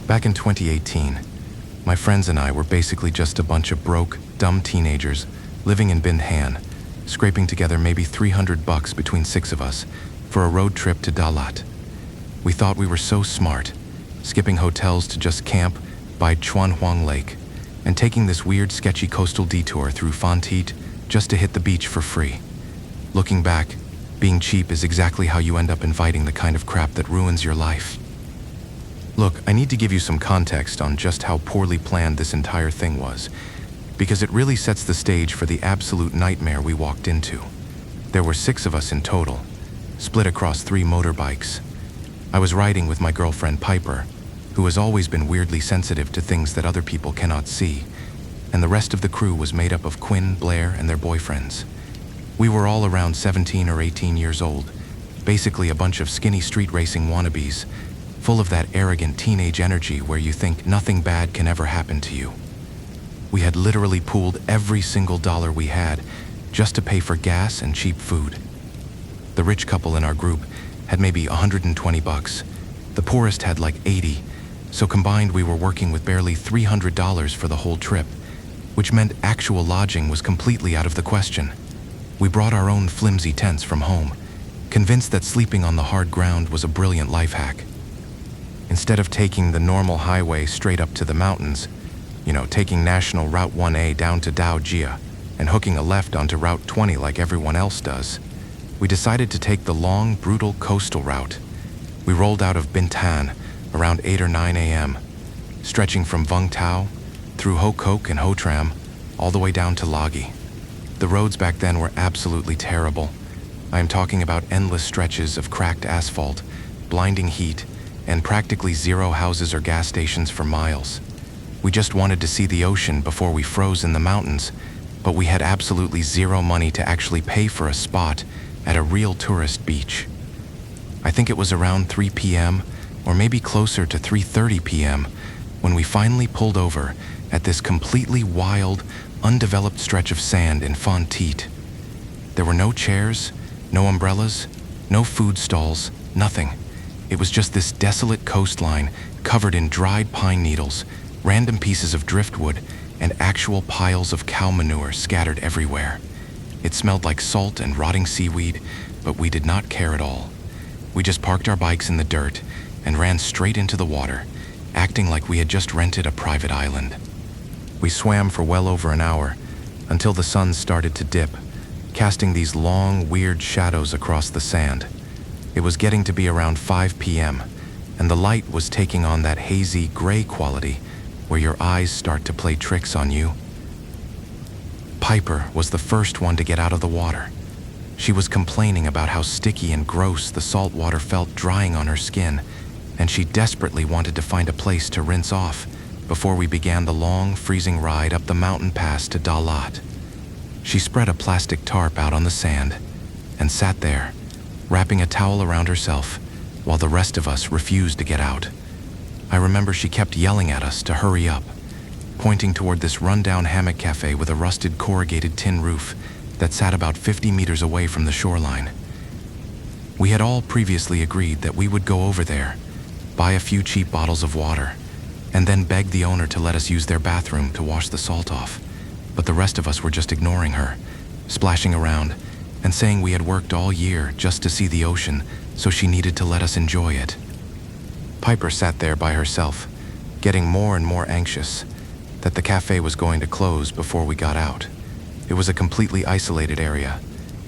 Back in 2018, my friends and I were basically just a bunch of broke, dumb teenagers living in Bin Han, scraping together maybe $300 between 6 of us for a road trip to Dalat. We thought we were so smart, skipping hotels to just camp by Chuanhuang Lake and taking this weird, sketchy coastal detour through Fantit just to hit the beach for free. Looking back, being cheap is exactly how you end up inviting the kind of crap that ruins your life. Look, I need to give you some context on just how poorly planned this entire thing was, because it really sets the stage for the absolute nightmare we walked into. There were 6 of us in total, split across 3 motorbikes. I was riding with my girlfriend Piper, who has always been weirdly sensitive to things that other people cannot see, and the rest of the crew was made up of Quinn, Blair, and their boyfriends. We were all around 17 or 18 years old, basically a bunch of skinny street racing wannabes, full of that arrogant teenage energy where you think nothing bad can ever happen to you. We had literally pooled every single dollar we had just to pay for gas and cheap food. The rich couple in our group had maybe $120. The poorest had like 80, so combined we were working with barely $300 for the whole trip, which meant actual lodging was completely out of the question. We brought our own flimsy tents from home, convinced that sleeping on the hard ground was a brilliant life hack. Instead of taking the normal highway straight up to the mountains, taking National Route 1A down to Daojia and hooking a left onto Route 20 like everyone else does, we decided to take the long, brutal coastal route. We rolled out of Bintan around 8 or 9 a.m., stretching from Vung Tau, through Ho Kok and Ho Tram, all the way down to Lagi. The roads back then were absolutely terrible. I am talking about endless stretches of cracked asphalt, blinding heat, and practically 0 houses or gas stations for miles. We just wanted to see the ocean before we froze in the mountains, but we had absolutely 0 money to actually pay for a spot at a real tourist beach. I think it was around 3 p.m., or maybe closer to 3:30 p.m., when we finally pulled over at this completely wild, undeveloped stretch of sand in Fantit. There were no chairs, no umbrellas, no food stalls, nothing. It was just this desolate coastline covered in dried pine needles, random pieces of driftwood, and actual piles of cow manure scattered everywhere. It smelled like salt and rotting seaweed, but we did not care at all. We just parked our bikes in the dirt and ran straight into the water, acting like we had just rented a private island. We swam for well over an hour until the sun started to dip, casting these long, weird shadows across the sand. It was getting to be around 5 p.m., and the light was taking on that hazy, gray quality where your eyes start to play tricks on you. Piper was the first one to get out of the water. She was complaining about how sticky and gross the salt water felt drying on her skin, and she desperately wanted to find a place to rinse off before we began the long, freezing ride up the mountain pass to Dalat. She spread a plastic tarp out on the sand and sat there, wrapping a towel around herself, while the rest of us refused to get out. I remember she kept yelling at us to hurry up, pointing toward this rundown hammock cafe with a rusted corrugated tin roof that sat about 50 meters away from the shoreline. We had all previously agreed that we would go over there, buy a few cheap bottles of water, and then beg the owner to let us use their bathroom to wash the salt off. But the rest of us were just ignoring her, splashing around, and saying we had worked all year just to see the ocean, so she needed to let us enjoy it. Piper sat there by herself, getting more and more anxious that the cafe was going to close before we got out. It was a completely isolated area,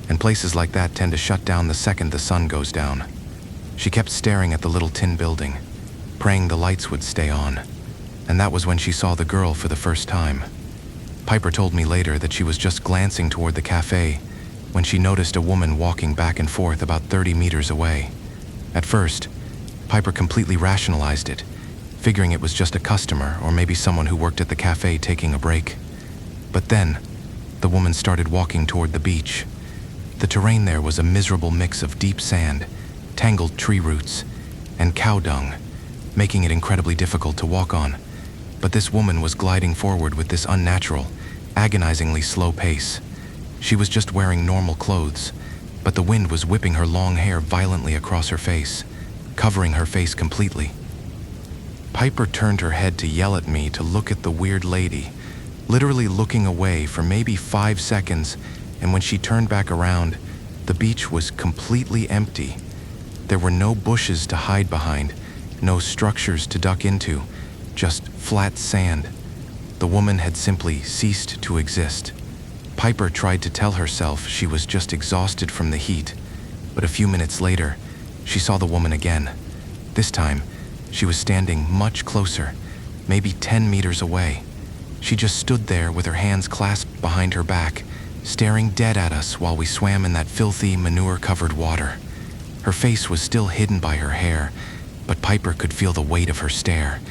and places like that tend to shut down the second the sun goes down. She kept staring at the little tin building, praying the lights would stay on, and that was when she saw the girl for the first time. Piper told me later that she was just glancing toward the cafe when she noticed a woman walking back and forth about 30 meters away. At first, Piper completely rationalized it, figuring it was just a customer or maybe someone who worked at the cafe taking a break. But then, the woman started walking toward the beach. The terrain there was a miserable mix of deep sand, tangled tree roots, and cow dung, making it incredibly difficult to walk on. But this woman was gliding forward with this unnatural, agonizingly slow pace. She was just wearing normal clothes, but the wind was whipping her long hair violently across her face, covering her face completely. Piper turned her head to yell at me to look at the weird lady, literally looking away for maybe 5 seconds, and when she turned back around, the beach was completely empty. There were no bushes to hide behind, no structures to duck into, just flat sand. The woman had simply ceased to exist. Piper tried to tell herself she was just exhausted from the heat, but a few minutes later, she saw the woman again. This time, she was standing much closer, maybe 10 meters away. She just stood there with her hands clasped behind her back, staring dead at us while we swam in that filthy, manure-covered water. Her face was still hidden by her hair, but Piper could feel the weight of her stare.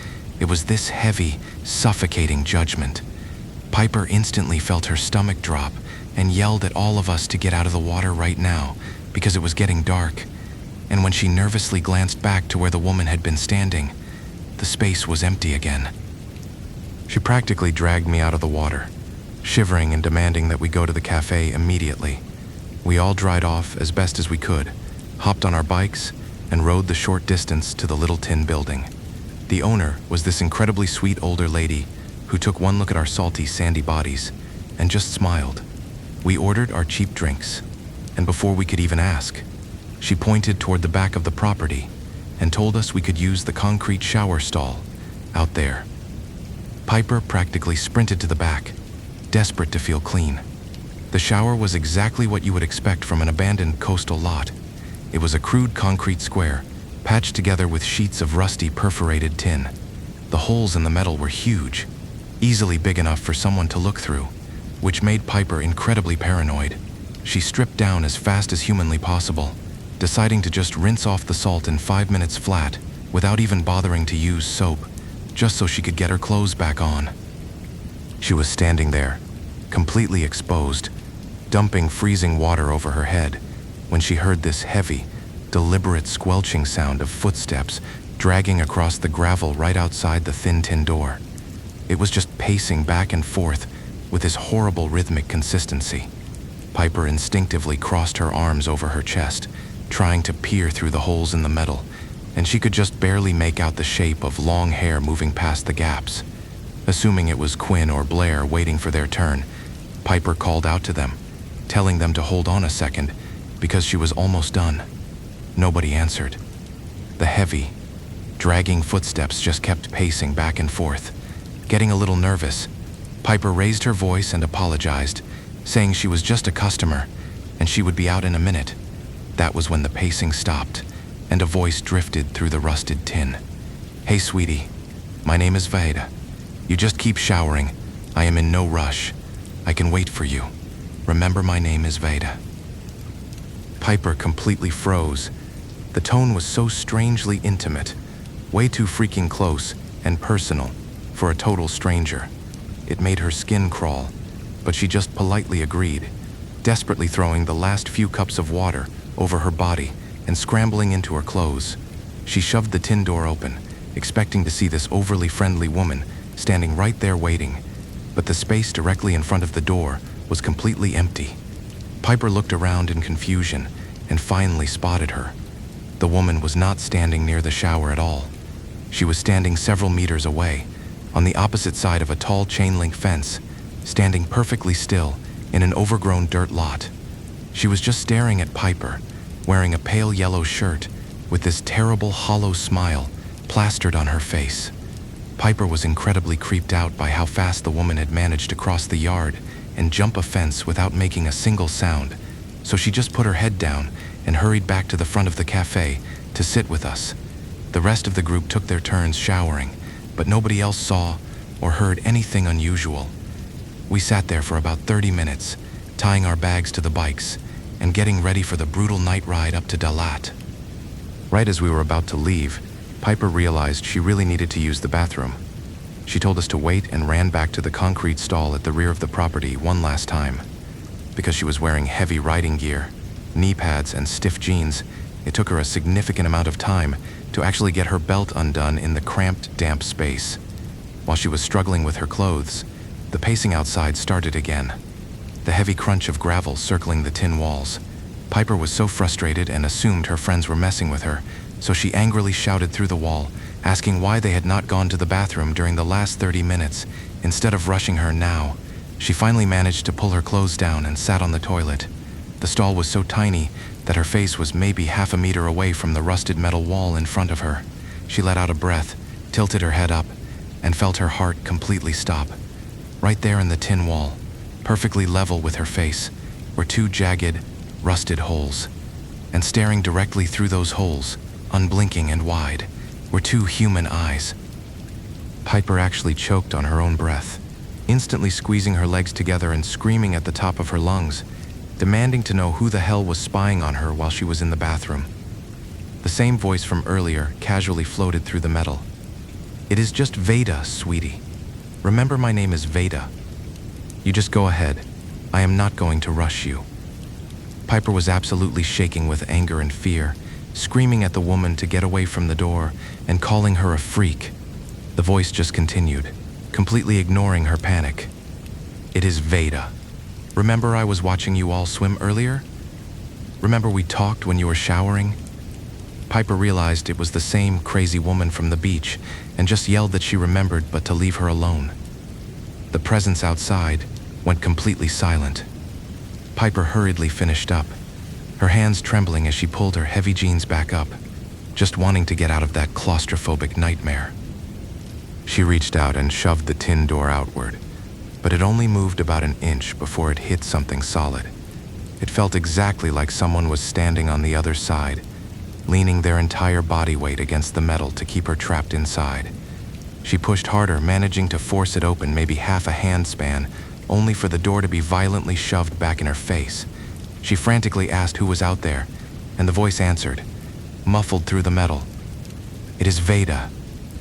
It was this heavy, suffocating judgment. Piper instantly felt her stomach drop and yelled at all of us to get out of the water right now because it was getting dark. And when she nervously glanced back to where the woman had been standing, the space was empty again. She practically dragged me out of the water, shivering and demanding that we go to the cafe immediately. We all dried off as best as we could, hopped on our bikes, and rode the short distance to the little tin building. The owner was this incredibly sweet older lady who took one look at our salty, sandy bodies and just smiled. We ordered our cheap drinks, and before we could even ask, she pointed toward the back of the property and told us we could use the concrete shower stall out there. Piper practically sprinted to the back, desperate to feel clean. The shower was exactly what you would expect from an abandoned coastal lot. It was a crude concrete square, patched together with sheets of rusty perforated tin. The holes in the metal were huge, easily big enough for someone to look through, which made Piper incredibly paranoid. She stripped down as fast as humanly possible, deciding to just rinse off the salt in 5 minutes flat, without even bothering to use soap, just so she could get her clothes back on. She was standing there, completely exposed, dumping freezing water over her head, when she heard this heavy, deliberate squelching sound of footsteps dragging across the gravel right outside the thin tin door. It was just pacing back and forth with this horrible rhythmic consistency. Piper instinctively crossed her arms over her chest, trying to peer through the holes in the metal, and she could just barely make out the shape of long hair moving past the gaps. Assuming it was Quinn or Blair waiting for their turn, Piper called out to them, telling them to hold on a second because she was almost done. Nobody answered. The heavy, dragging footsteps just kept pacing back and forth. Getting a little nervous, Piper raised her voice and apologized, saying she was just a customer and she would be out in a minute. That was when the pacing stopped and a voice drifted through the rusted tin. "Hey, sweetie, my name is Vaida. You just keep showering. I am in no rush. I can wait for you. Remember, my name is Vaida." Piper completely froze. The tone was so strangely intimate, way too freaking close and personal for a total stranger. It made her skin crawl, but she just politely agreed, desperately throwing the last few cups of water over her body and scrambling into her clothes. She shoved the tin door open, expecting to see this overly friendly woman standing right there waiting, but the space directly in front of the door was completely empty. Piper looked around in confusion and finally spotted her. The woman was not standing near the shower at all. She was standing several meters away, on the opposite side of a tall chain-link fence, standing perfectly still in an overgrown dirt lot. She was just staring at Piper, wearing a pale yellow shirt with this terrible hollow smile plastered on her face. Piper was incredibly creeped out by how fast the woman had managed to cross the yard and jump a fence without making a single sound, so she just put her head down and hurried back to the front of the cafe to sit with us. The rest of the group took their turns showering, but nobody else saw or heard anything unusual. We sat there for about 30 minutes, tying our bags to the bikes and getting ready for the brutal night ride up to Dalat. Right as we were about to leave, Piper realized she really needed to use the bathroom. She told us to wait and ran back to the concrete stall at the rear of the property one last time. Because she was wearing heavy riding gear, knee pads, and stiff jeans, it took her a significant amount of time to actually get her belt undone in the cramped, damp space. While she was struggling with her clothes, the pacing outside started again. The heavy crunch of gravel circling the tin walls. Piper was so frustrated and assumed her friends were messing with her, so she angrily shouted through the wall asking why they had not gone to the bathroom during the last 30 minutes instead of rushing her now. She finally managed to pull her clothes down and sat on the toilet. The stall was so tiny that her face was maybe half a meter away from the rusted metal wall in front of her. She let out a breath, tilted her head up, and felt her heart completely stop. Right there in the tin wall, perfectly level with her face, were two jagged, rusted holes. And staring directly through those holes, unblinking and wide, were two human eyes. Piper actually choked on her own breath, instantly squeezing her legs together and screaming at the top of her lungs, demanding to know who the hell was spying on her while she was in the bathroom. The same voice from earlier casually floated through the metal. "It is just Veda, sweetie. Remember, my name is Veda. You just go ahead. I am not going to rush you." Piper was absolutely shaking with anger and fear, screaming at the woman to get away from the door and calling her a freak. The voice just continued, completely ignoring her panic. "It is Veda. Remember I was watching you all swim earlier? Remember we talked when you were showering?" Piper realized it was the same crazy woman from the beach and just yelled that she remembered but to leave her alone. The presence outside went completely silent. Piper hurriedly finished up, her hands trembling as she pulled her heavy jeans back up, just wanting to get out of that claustrophobic nightmare. She reached out and shoved the tin door outward, but it only moved about an inch before it hit something solid. It felt exactly like someone was standing on the other side, leaning their entire body weight against the metal to keep her trapped inside. She pushed harder, managing to force it open maybe half a hand span, only for the door to be violently shoved back in her face. She frantically asked who was out there, and the voice answered, muffled through the metal. "It is Veda.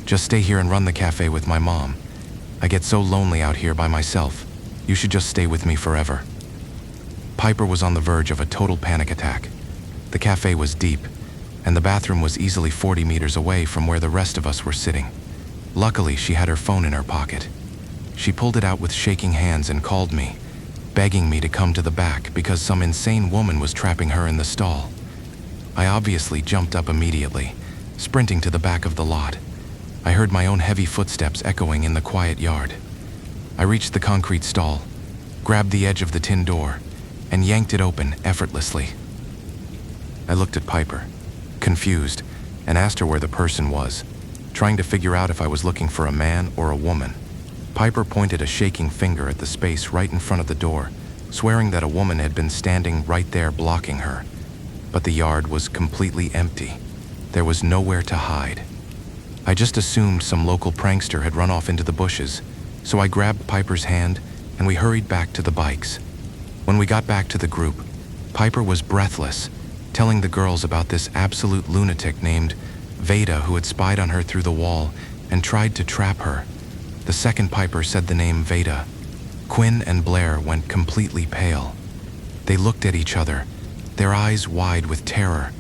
Just stay here and run the cafe with my mom. I get so lonely out here by myself. You should just stay with me forever." Piper was on the verge of a total panic attack. The cafe was deep, and the bathroom was easily 40 meters away from where the rest of us were sitting. Luckily, she had her phone in her pocket. She pulled it out with shaking hands and called me, begging me to come to the back because some insane woman was trapping her in the stall. I obviously jumped up immediately, sprinting to the back of the lot. I heard my own heavy footsteps echoing in the quiet yard. I reached the concrete stall, grabbed the edge of the tin door, and yanked it open effortlessly. I looked at Piper, confused, and asked her where the person was, trying to figure out if I was looking for a man or a woman. Piper pointed a shaking finger at the space right in front of the door, swearing that a woman had been standing right there blocking her. But the yard was completely empty. There was nowhere to hide. I just assumed some local prankster had run off into the bushes, so I grabbed Piper's hand and we hurried back to the bikes. When we got back to the group, Piper was breathless, telling the girls about this absolute lunatic named Veda who had spied on her through the wall and tried to trap her. The second Piper said the name Veda, Quinn and Blair went completely pale. They looked at each other, their eyes wide with terror,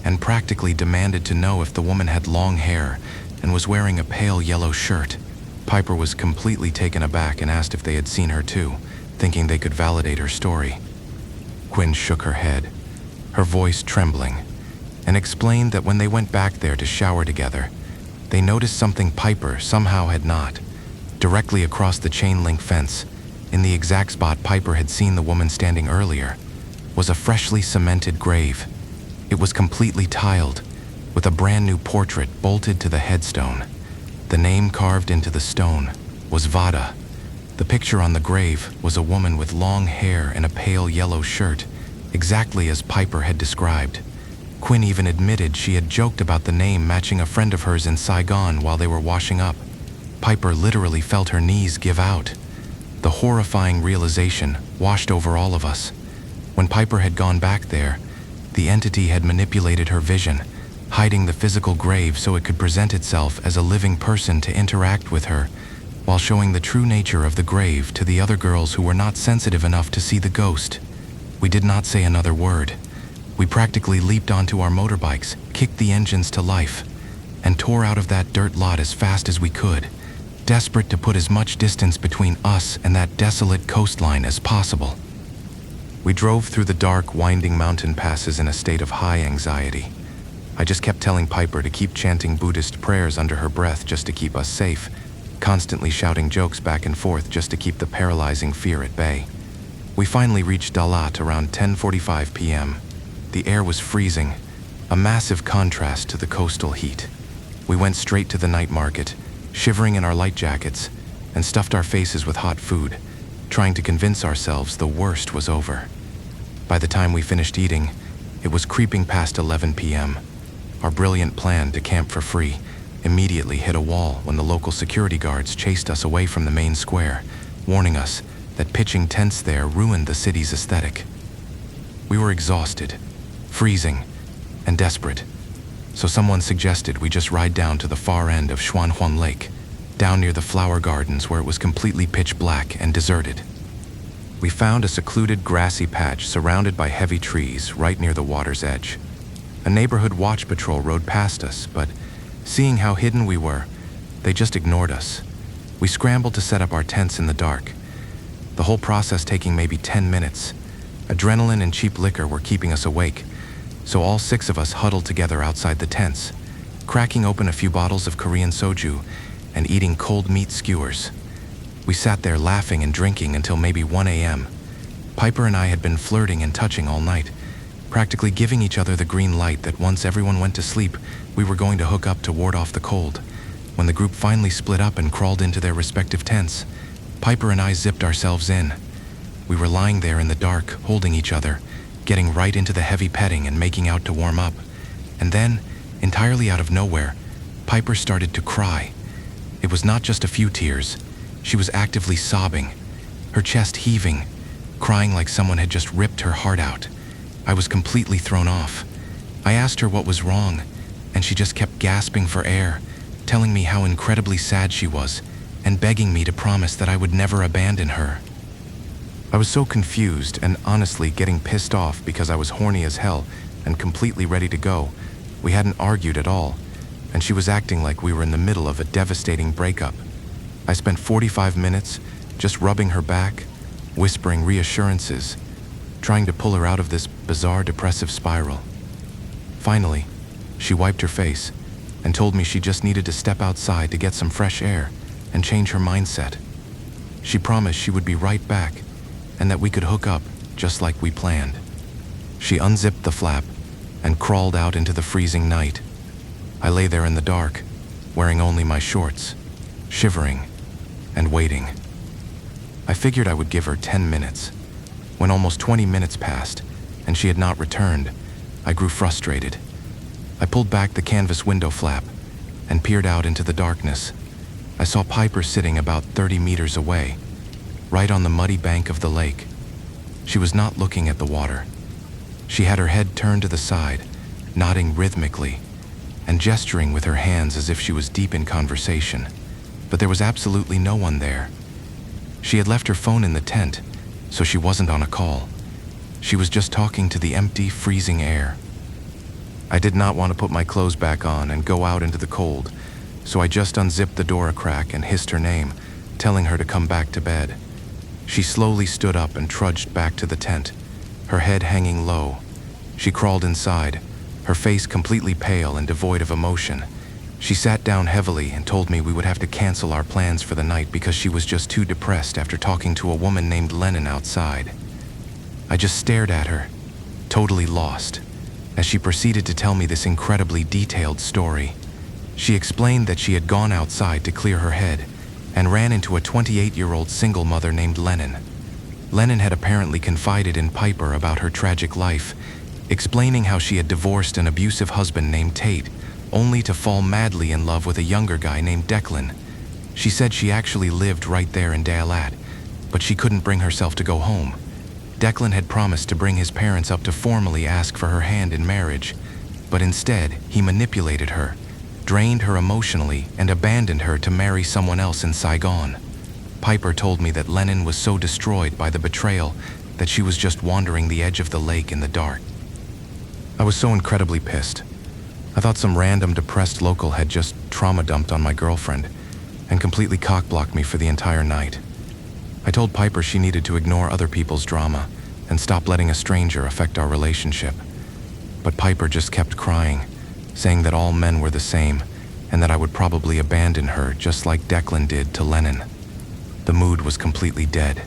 and practically demanded to know if the woman had long hair and was wearing a pale yellow shirt. Piper was completely taken aback and asked if they had seen her too, thinking they could validate her story. Quinn shook her head, her voice trembling, and explained that when they went back there to shower together, they noticed something Piper somehow had not. Directly across the chain-link fence, in the exact spot Piper had seen the woman standing earlier, was a freshly cemented grave. It was completely tiled, with a brand new portrait bolted to the headstone. The name carved into the stone was Vada. The picture on the grave was a woman with long hair and a pale yellow shirt, exactly as Piper had described. Quinn even admitted she had joked about the name matching a friend of hers in Saigon while they were washing up. Piper literally felt her knees give out. The horrifying realization washed over all of us. When Piper had gone back there, the entity had manipulated her vision, hiding the physical grave so it could present itself as a living person to interact with her, while showing the true nature of the grave to the other girls who were not sensitive enough to see the ghost. We did not say another word. We practically leaped onto our motorbikes, kicked the engines to life, and tore out of that dirt lot as fast as we could, desperate to put as much distance between us and that desolate coastline as possible. We drove through the dark, winding mountain passes in a state of high anxiety. I just kept telling Piper to keep chanting Buddhist prayers under her breath just to keep us safe, constantly shouting jokes back and forth just to keep the paralyzing fear at bay. We finally reached Dalat around 10:45 p.m. The air was freezing, a massive contrast to the coastal heat. We went straight to the night market, shivering in our light jackets, and stuffed our faces with hot food, trying to convince ourselves the worst was over. By the time we finished eating, it was creeping past 11 p.m. Our brilliant plan to camp for free immediately hit a wall when the local security guards chased us away from the main square, warning us that pitching tents there ruined the city's aesthetic. We were exhausted, freezing, and desperate, so someone suggested we just ride down to the far end of Xuanhuan Lake, down near the flower gardens where it was completely pitch black and deserted. We found a secluded grassy patch surrounded by heavy trees right near the water's edge. A neighborhood watch patrol rode past us, but seeing how hidden we were, they just ignored us. We scrambled to set up our tents in the dark, the whole process taking maybe 10 minutes. Adrenaline and cheap liquor were keeping us awake, so all 6 of us huddled together outside the tents, cracking open a few bottles of Korean soju and eating cold meat skewers. We sat there laughing and drinking until maybe 1 a.m. Piper and I had been flirting and touching all night, practically giving each other the green light that once everyone went to sleep, we were going to hook up to ward off the cold. When the group finally split up and crawled into their respective tents, Piper and I zipped ourselves in. We were lying there in the dark, holding each other, getting right into the heavy petting and making out to warm up. And then, entirely out of nowhere, Piper started to cry. It was not just a few tears. She was actively sobbing, her chest heaving, crying like someone had just ripped her heart out. I was completely thrown off. I asked her what was wrong, and she just kept gasping for air, telling me how incredibly sad she was, and begging me to promise that I would never abandon her. I was so confused and honestly getting pissed off because I was horny as hell and completely ready to go. We hadn't argued at all, and she was acting like we were in the middle of a devastating breakup. I spent 45 minutes just rubbing her back, whispering reassurances, trying to pull her out of this bizarre depressive spiral. Finally, she wiped her face and told me she just needed to step outside to get some fresh air and change her mindset. She promised she would be right back and that we could hook up just like we planned. She unzipped the flap and crawled out into the freezing night. I lay there in the dark, wearing only my shorts, shivering and waiting. I figured I would give her 10 minutes. When almost 20 minutes passed and she had not returned, I grew frustrated. I pulled back the canvas window flap and peered out into the darkness. I saw Piper sitting about 30 meters away, right on the muddy bank of the lake. She was not looking at the water. She had her head turned to the side, nodding rhythmically, and gesturing with her hands as if she was deep in conversation. But there was absolutely no one there. She had left her phone in the tent, so she wasn't on a call. She was just talking to the empty, freezing air. I did not want to put my clothes back on and go out into the cold, so I just unzipped the door a crack and hissed her name, telling her to come back to bed. She slowly stood up and trudged back to the tent, her head hanging low. She crawled inside, her face completely pale and devoid of emotion. She sat down heavily and told me we would have to cancel our plans for the night because she was just too depressed after talking to a woman named Lennon outside. I just stared at her, totally lost, as she proceeded to tell me this incredibly detailed story. She explained that she had gone outside to clear her head and ran into a 28-year-old single mother named Lennon. Lennon had apparently confided in Piper about her tragic life, explaining how she had divorced an abusive husband named Tate, only to fall madly in love with a younger guy named Declan. She said she actually lived right there in Dalat, but she couldn't bring herself to go home. Declan had promised to bring his parents up to formally ask for her hand in marriage, but instead he manipulated her, drained her emotionally, and abandoned her to marry someone else in Saigon. Piper told me that Lennon was so destroyed by the betrayal that she was just wandering the edge of the lake in the dark. I was so incredibly pissed. I thought some random depressed local had just trauma dumped on my girlfriend and completely cock-blocked me for the entire night. I told Piper she needed to ignore other people's drama and stop letting a stranger affect our relationship. But Piper just kept crying, saying that all men were the same and that I would probably abandon her just like Declan did to Lennon. The mood was completely dead.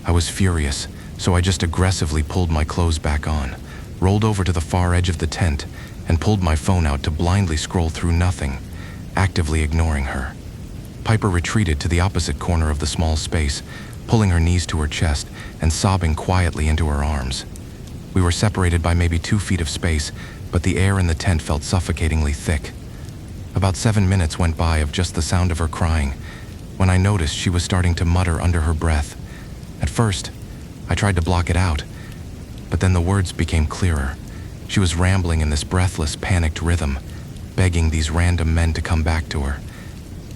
I was furious, so I just aggressively pulled my clothes back on, rolled over to the far edge of the tent, and pulled my phone out to blindly scroll through nothing, actively ignoring her. Piper retreated to the opposite corner of the small space, pulling her knees to her chest and sobbing quietly into her arms. We were separated by maybe 2 feet of space, but the air in the tent felt suffocatingly thick. About 7 minutes went by of just the sound of her crying, when I noticed she was starting to mutter under her breath. At first, I tried to block it out, but then the words became clearer. She was rambling in this breathless, panicked rhythm, begging these random men to come back to her.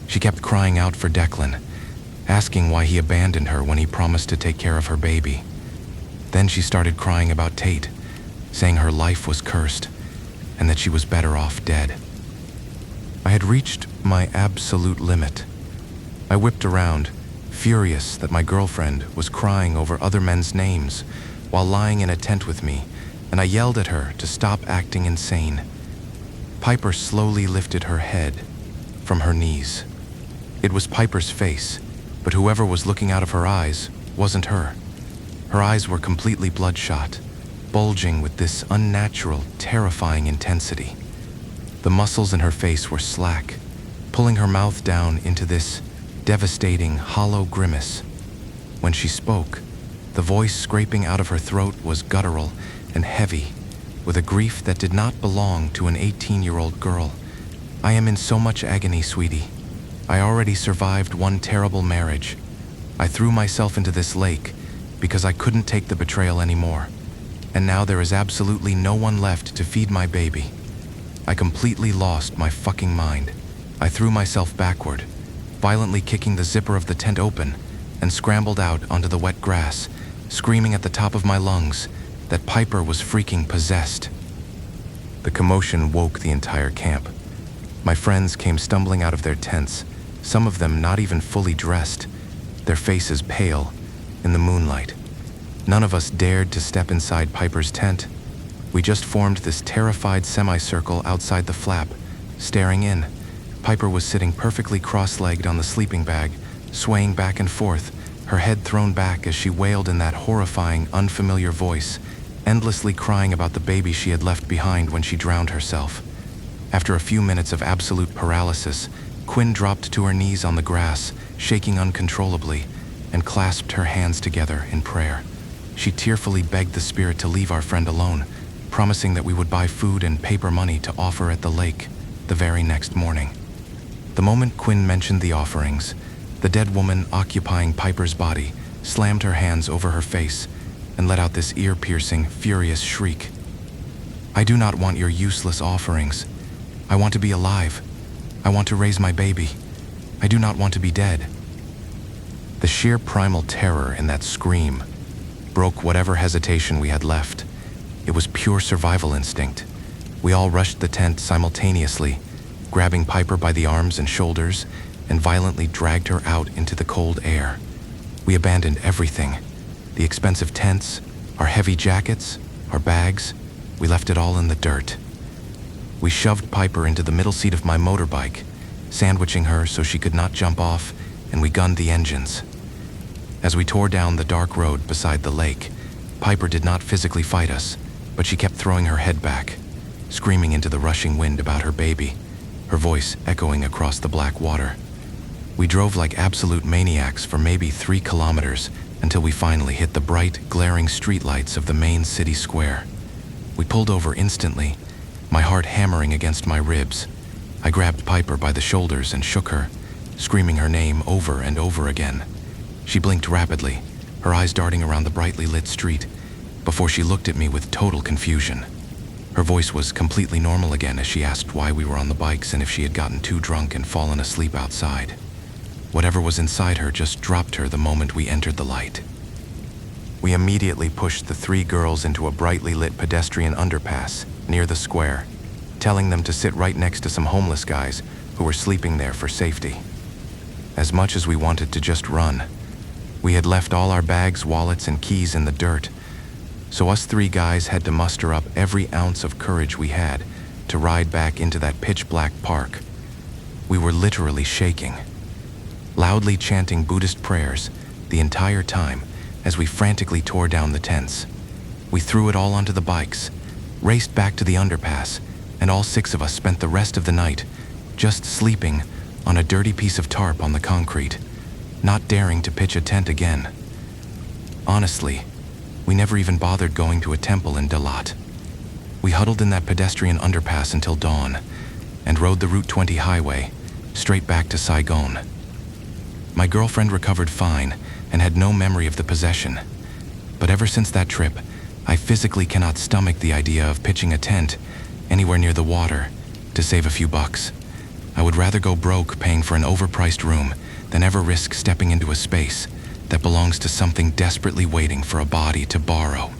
She kept crying out for Declan, asking why he abandoned her when he promised to take care of her baby. Then she started crying about Tate, saying her life was cursed and that she was better off dead. I had reached my absolute limit. I whipped around, furious that my girlfriend was crying over other men's names while lying in a tent with me, and I yelled at her to stop acting insane. Piper slowly lifted her head from her knees. It was Piper's face, but whoever was looking out of her eyes wasn't her. Her eyes were completely bloodshot, bulging with this unnatural, terrifying intensity. The muscles in her face were slack, pulling her mouth down into this devastating, hollow grimace. When she spoke, the voice scraping out of her throat was guttural and heavy, with a grief that did not belong to an 18-year-old girl. "I am in so much agony, sweetie. I already survived one terrible marriage. I threw myself into this lake because I couldn't take the betrayal anymore. And now there is absolutely no one left to feed my baby. I completely lost my fucking mind. I threw myself backward, violently kicking the zipper of the tent open, and scrambled out onto the wet grass, screaming at the top of my lungs that Piper was freaking possessed." The commotion woke the entire camp. My friends came stumbling out of their tents, some of them not even fully dressed, their faces pale in the moonlight. None of us dared to step inside Piper's tent. We just formed this terrified semicircle outside the flap, staring in. Piper was sitting perfectly cross-legged on the sleeping bag, swaying back and forth, her head thrown back as she wailed in that horrifying, unfamiliar voice, endlessly crying about the baby she had left behind when she drowned herself. After a few minutes of absolute paralysis, Quinn dropped to her knees on the grass, shaking uncontrollably, and clasped her hands together in prayer. She tearfully begged the spirit to leave our friend alone, promising that we would buy food and paper money to offer at the lake the very next morning. The moment Quinn mentioned the offerings, the dead woman occupying Piper's body slammed her hands over her face and let out this ear-piercing, furious shriek. "I do not want your useless offerings. I want to be alive. I want to raise my baby. I do not want to be dead." The sheer primal terror in that scream broke whatever hesitation we had left. It was pure survival instinct. We all rushed the tent simultaneously, grabbing Piper by the arms and shoulders, and violently dragged her out into the cold air. We abandoned everything. The expensive tents, our heavy jackets, our bags, we left it all in the dirt. We shoved Piper into the middle seat of my motorbike, sandwiching her so she could not jump off, and we gunned the engines. As we tore down the dark road beside the lake, Piper did not physically fight us, but she kept throwing her head back, screaming into the rushing wind about her baby, her voice echoing across the black water. We drove like absolute maniacs for maybe 3 kilometers until we finally hit the bright, glaring streetlights of the main city square. We pulled over instantly, my heart hammering against my ribs. I grabbed Piper by the shoulders and shook her, screaming her name over and over again. She blinked rapidly, her eyes darting around the brightly lit street, before she looked at me with total confusion. Her voice was completely normal again as she asked why we were on the bikes and if she had gotten too drunk and fallen asleep outside. Whatever was inside her just dropped her the moment we entered the light. We immediately pushed the 3 girls into a brightly lit pedestrian underpass near the square, telling them to sit right next to some homeless guys who were sleeping there for safety. As much as we wanted to just run, we had left all our bags, wallets, and keys in the dirt, so us 3 guys had to muster up every ounce of courage we had to ride back into that pitch-black park. We were literally shaking, loudly chanting Buddhist prayers the entire time as we frantically tore down the tents. We threw it all onto the bikes, raced back to the underpass, and all 6 of us spent the rest of the night just sleeping on a dirty piece of tarp on the concrete, not daring to pitch a tent again. Honestly, we never even bothered going to a temple in Dalat. We huddled in that pedestrian underpass until dawn and rode the Route 20 highway straight back to Saigon. My girlfriend recovered fine and had no memory of the possession, but ever since that trip, I physically cannot stomach the idea of pitching a tent anywhere near the water to save a few bucks. I would rather go broke paying for an overpriced room than ever risk stepping into a space that belongs to something desperately waiting for a body to borrow.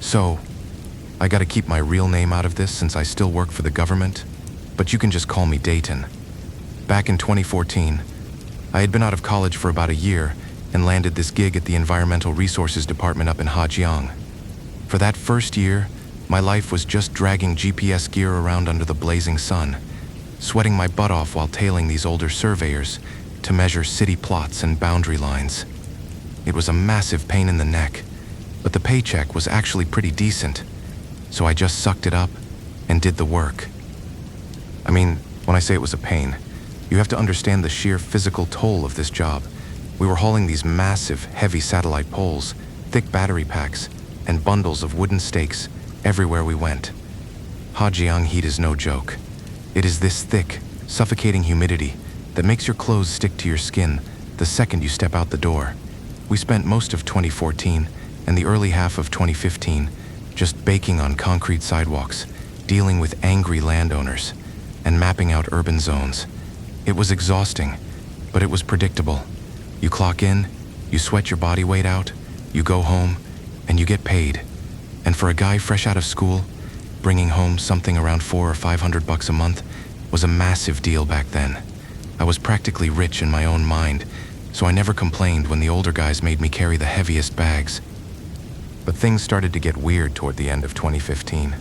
So, I gotta keep my real name out of this since I still work for the government, but you can just call me Dayton. Back in 2014, I had been out of college for about a year and landed this gig at the Environmental Resources Department up in Hajiang. For that first year, my life was just dragging GPS gear around under the blazing sun, sweating my butt off while tailing these older surveyors to measure city plots and boundary lines. It was a massive pain in the neck, but the paycheck was actually pretty decent, so I just sucked it up and did the work. I mean, when I say it was a pain, you have to understand the sheer physical toll of this job. We were hauling these massive, heavy satellite poles, thick battery packs, and bundles of wooden stakes everywhere we went. Hajiang heat is no joke. It is this thick, suffocating humidity that makes your clothes stick to your skin the second you step out the door. We spent most of 2014 and the early half of 2015 just baking on concrete sidewalks, dealing with angry landowners, and mapping out urban zones. It was exhausting, but it was predictable. You clock in, you sweat your body weight out, you go home, and you get paid. And for a guy fresh out of school, bringing home something around $400 or $500 a month was a massive deal back then. I was practically rich in my own mind, so I never complained when the older guys made me carry the heaviest bags. But things started to get weird toward the end of 2015.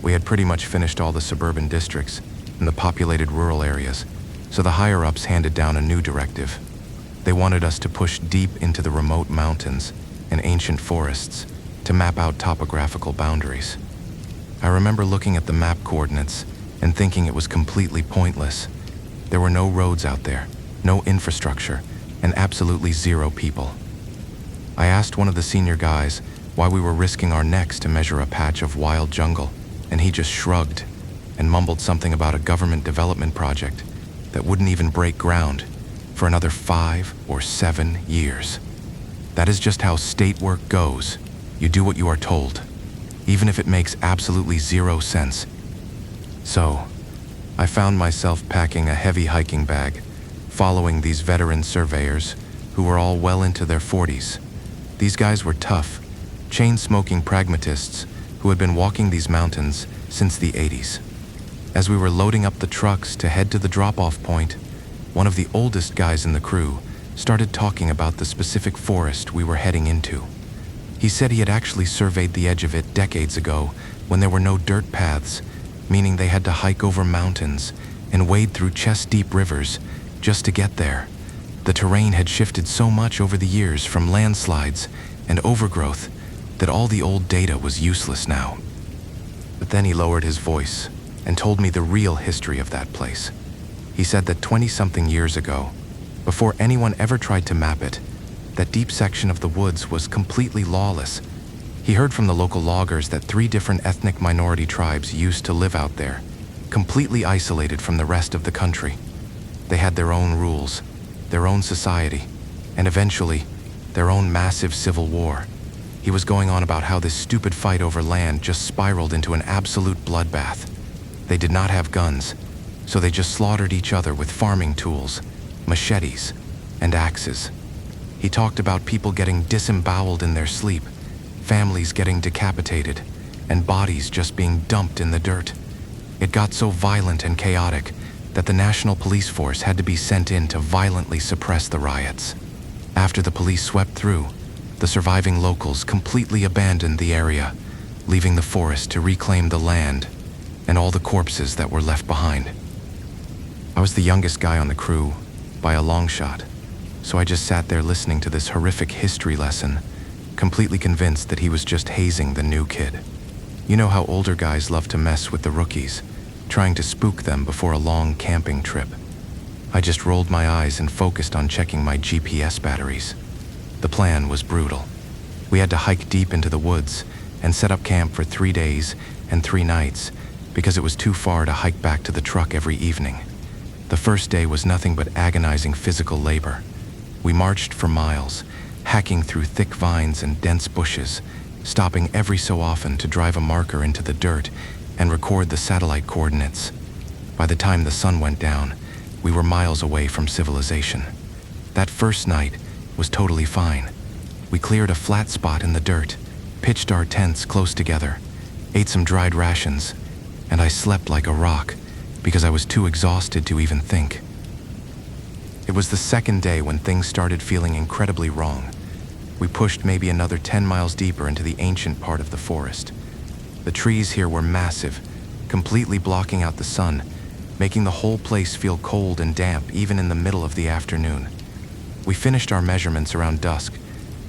We had pretty much finished all the suburban districts and the populated rural areas, so the higher-ups handed down a new directive. They wanted us to push deep into the remote mountains and ancient forests to map out topographical boundaries. I remember looking at the map coordinates and thinking it was completely pointless. There were no roads out there, no infrastructure, and absolutely zero people. I asked one of the senior guys why we were risking our necks to measure a patch of wild jungle, and he just shrugged and mumbled something about a government development project that wouldn't even break ground for another 5 or 7 years. That is just how state work goes. You do what you are told, even if it makes absolutely zero sense. So, I found myself packing a heavy hiking bag, following these veteran surveyors who were all well into their 40s. These guys were tough, chain-smoking pragmatists who had been walking these mountains since the 80s. As we were loading up the trucks to head to the drop-off point, one of the oldest guys in the crew started talking about the specific forest we were heading into. He said he had actually surveyed the edge of it decades ago when there were no dirt paths, meaning they had to hike over mountains and wade through chest-deep rivers just to get there. The terrain had shifted so much over the years from landslides and overgrowth that all the old data was useless now. But then he lowered his voice and told me the real history of that place. He said that 20-something years ago, before anyone ever tried to map it, that deep section of the woods was completely lawless. He heard from the local loggers that 3 different ethnic minority tribes used to live out there, completely isolated from the rest of the country. They had their own rules, their own society, and eventually, their own massive civil war. He was going on about how this stupid fight over land just spiraled into an absolute bloodbath. They did not have guns, so they just slaughtered each other with farming tools, machetes, and axes. He talked about people getting disemboweled in their sleep, families getting decapitated, and bodies just being dumped in the dirt. It got so violent and chaotic that the National Police Force had to be sent in to violently suppress the riots. After the police swept through, the surviving locals completely abandoned the area, leaving the forest to reclaim the land and all the corpses that were left behind. I was the youngest guy on the crew by a long shot, so I just sat there listening to this horrific history lesson, completely convinced that he was just hazing the new kid. You know how older guys love to mess with the rookies, trying to spook them before a long camping trip. I just rolled my eyes and focused on checking my GPS batteries. The plan was brutal. We had to hike deep into the woods and set up camp for 3 days and 3 nights because it was too far to hike back to the truck every evening. The first day was nothing but agonizing physical labor. We marched for miles, hacking through thick vines and dense bushes, stopping every so often to drive a marker into the dirt and record the satellite coordinates. By the time the sun went down, we were miles away from civilization. That first night was totally fine. We cleared a flat spot in the dirt, pitched our tents close together, ate some dried rations, and I slept like a rock because I was too exhausted to even think. It was the second day when things started feeling incredibly wrong. We pushed maybe another 10 miles deeper into the ancient part of the forest. The trees here were massive, completely blocking out the sun, making the whole place feel cold and damp even in the middle of the afternoon. We finished our measurements around dusk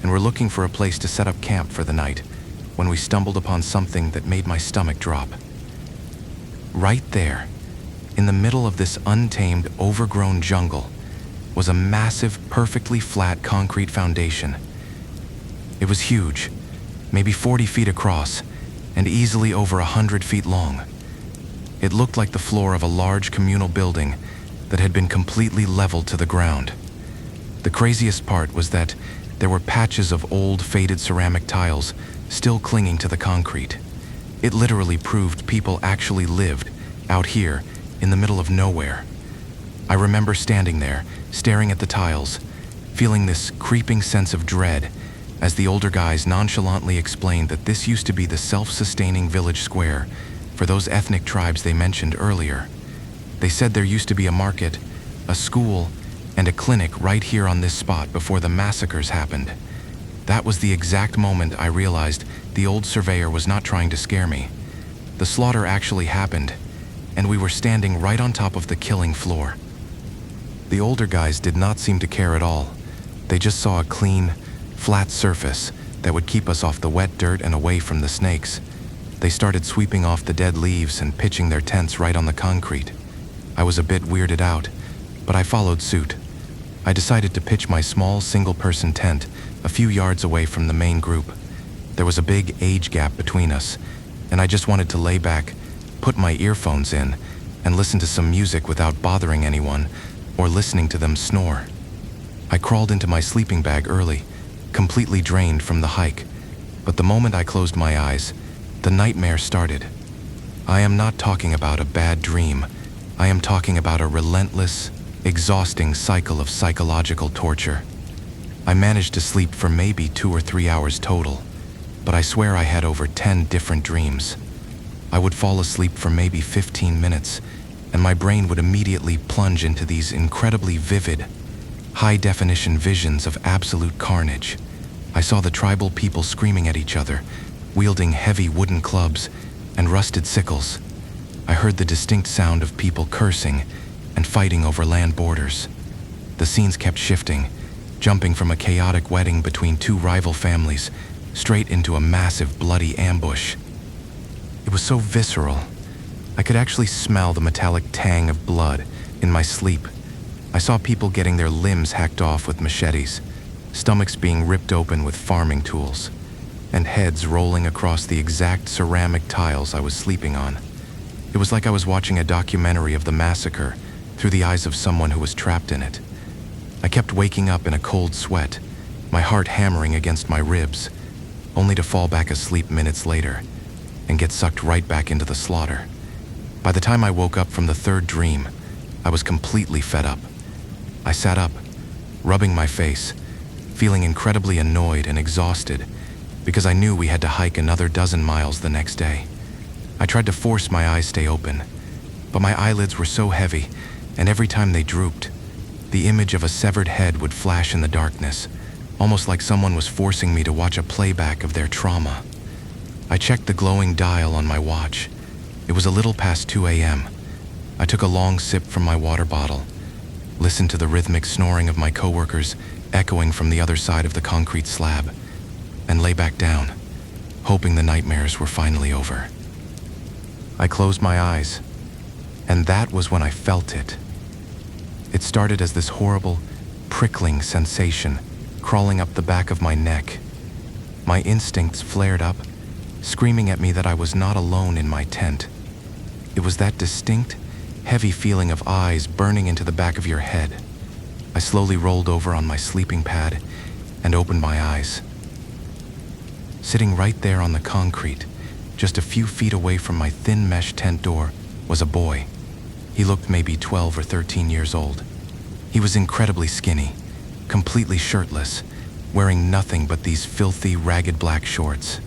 and were looking for a place to set up camp for the night when we stumbled upon something that made my stomach drop. Right there, in the middle of this untamed, overgrown jungle, was a massive, perfectly flat concrete foundation. It was huge, maybe 40 feet across, and easily over 100 feet long. It looked like the floor of a large communal building that had been completely leveled to the ground. The craziest part was that there were patches of old, faded ceramic tiles still clinging to the concrete. It literally proved people actually lived out here in the middle of nowhere. I remember standing there, staring at the tiles, feeling this creeping sense of dread as the older guys nonchalantly explained that this used to be the self-sustaining village square for those ethnic tribes they mentioned earlier. They said there used to be a market, a school, and a clinic right here on this spot before the massacres happened. That was the exact moment I realized the old surveyor was not trying to scare me. The slaughter actually happened, and we were standing right on top of the killing floor. The older guys did not seem to care at all. They just saw a clean, flat surface that would keep us off the wet dirt and away from the snakes. They started sweeping off the dead leaves and pitching their tents right on the concrete. I was a bit weirded out, but I followed suit. I decided to pitch my small single-person tent a few yards away from the main group. There was a big age gap between us, and I just wanted to lay back, put my earphones in, and listen to some music without bothering anyone or listening to them snore. I crawled into my sleeping bag early, completely drained from the hike, but the moment I closed my eyes, the nightmare started. I am not talking about a bad dream. I am talking about a relentless, exhausting cycle of psychological torture. I managed to sleep for maybe 2 or 3 hours total, but I swear I had over 10 different dreams. I would fall asleep for maybe 15 minutes, and my brain would immediately plunge into these incredibly vivid, high-definition visions of absolute carnage. I saw the tribal people screaming at each other, wielding heavy wooden clubs and rusted sickles. I heard the distinct sound of people cursing and fighting over land borders. The scenes kept shifting, jumping from a chaotic wedding between 2 rival families straight into a massive bloody ambush. It was so visceral. I could actually smell the metallic tang of blood in my sleep. I saw people getting their limbs hacked off with machetes, stomachs being ripped open with farming tools, and heads rolling across the exact ceramic tiles I was sleeping on. It was like I was watching a documentary of the massacre through the eyes of someone who was trapped in it. I kept waking up in a cold sweat, my heart hammering against my ribs, only to fall back asleep minutes later and get sucked right back into the slaughter. By the time I woke up from the 3rd dream, I was completely fed up. I sat up, rubbing my face, feeling incredibly annoyed and exhausted because I knew we had to hike another 12 miles the next day. I tried to force my eyes stay open, but my eyelids were so heavy and every time they drooped, the image of a severed head would flash in the darkness, almost like someone was forcing me to watch a playback of their trauma. I checked the glowing dial on my watch. It was a little past 2 a.m. I took a long sip from my water bottle, listened to the rhythmic snoring of my coworkers echoing from the other side of the concrete slab, and lay back down, hoping the nightmares were finally over. I closed my eyes, and that was when I felt it. It started as this horrible, prickling sensation crawling up the back of my neck. My instincts flared up, screaming at me that I was not alone in my tent. It was that distinct, heavy feeling of eyes burning into the back of your head. I slowly rolled over on my sleeping pad and opened my eyes. Sitting right there on the concrete, just a few feet away from my thin mesh tent door, was a boy. He looked maybe 12 or 13 years old. He was incredibly skinny, completely shirtless, wearing nothing but these filthy, ragged black shorts.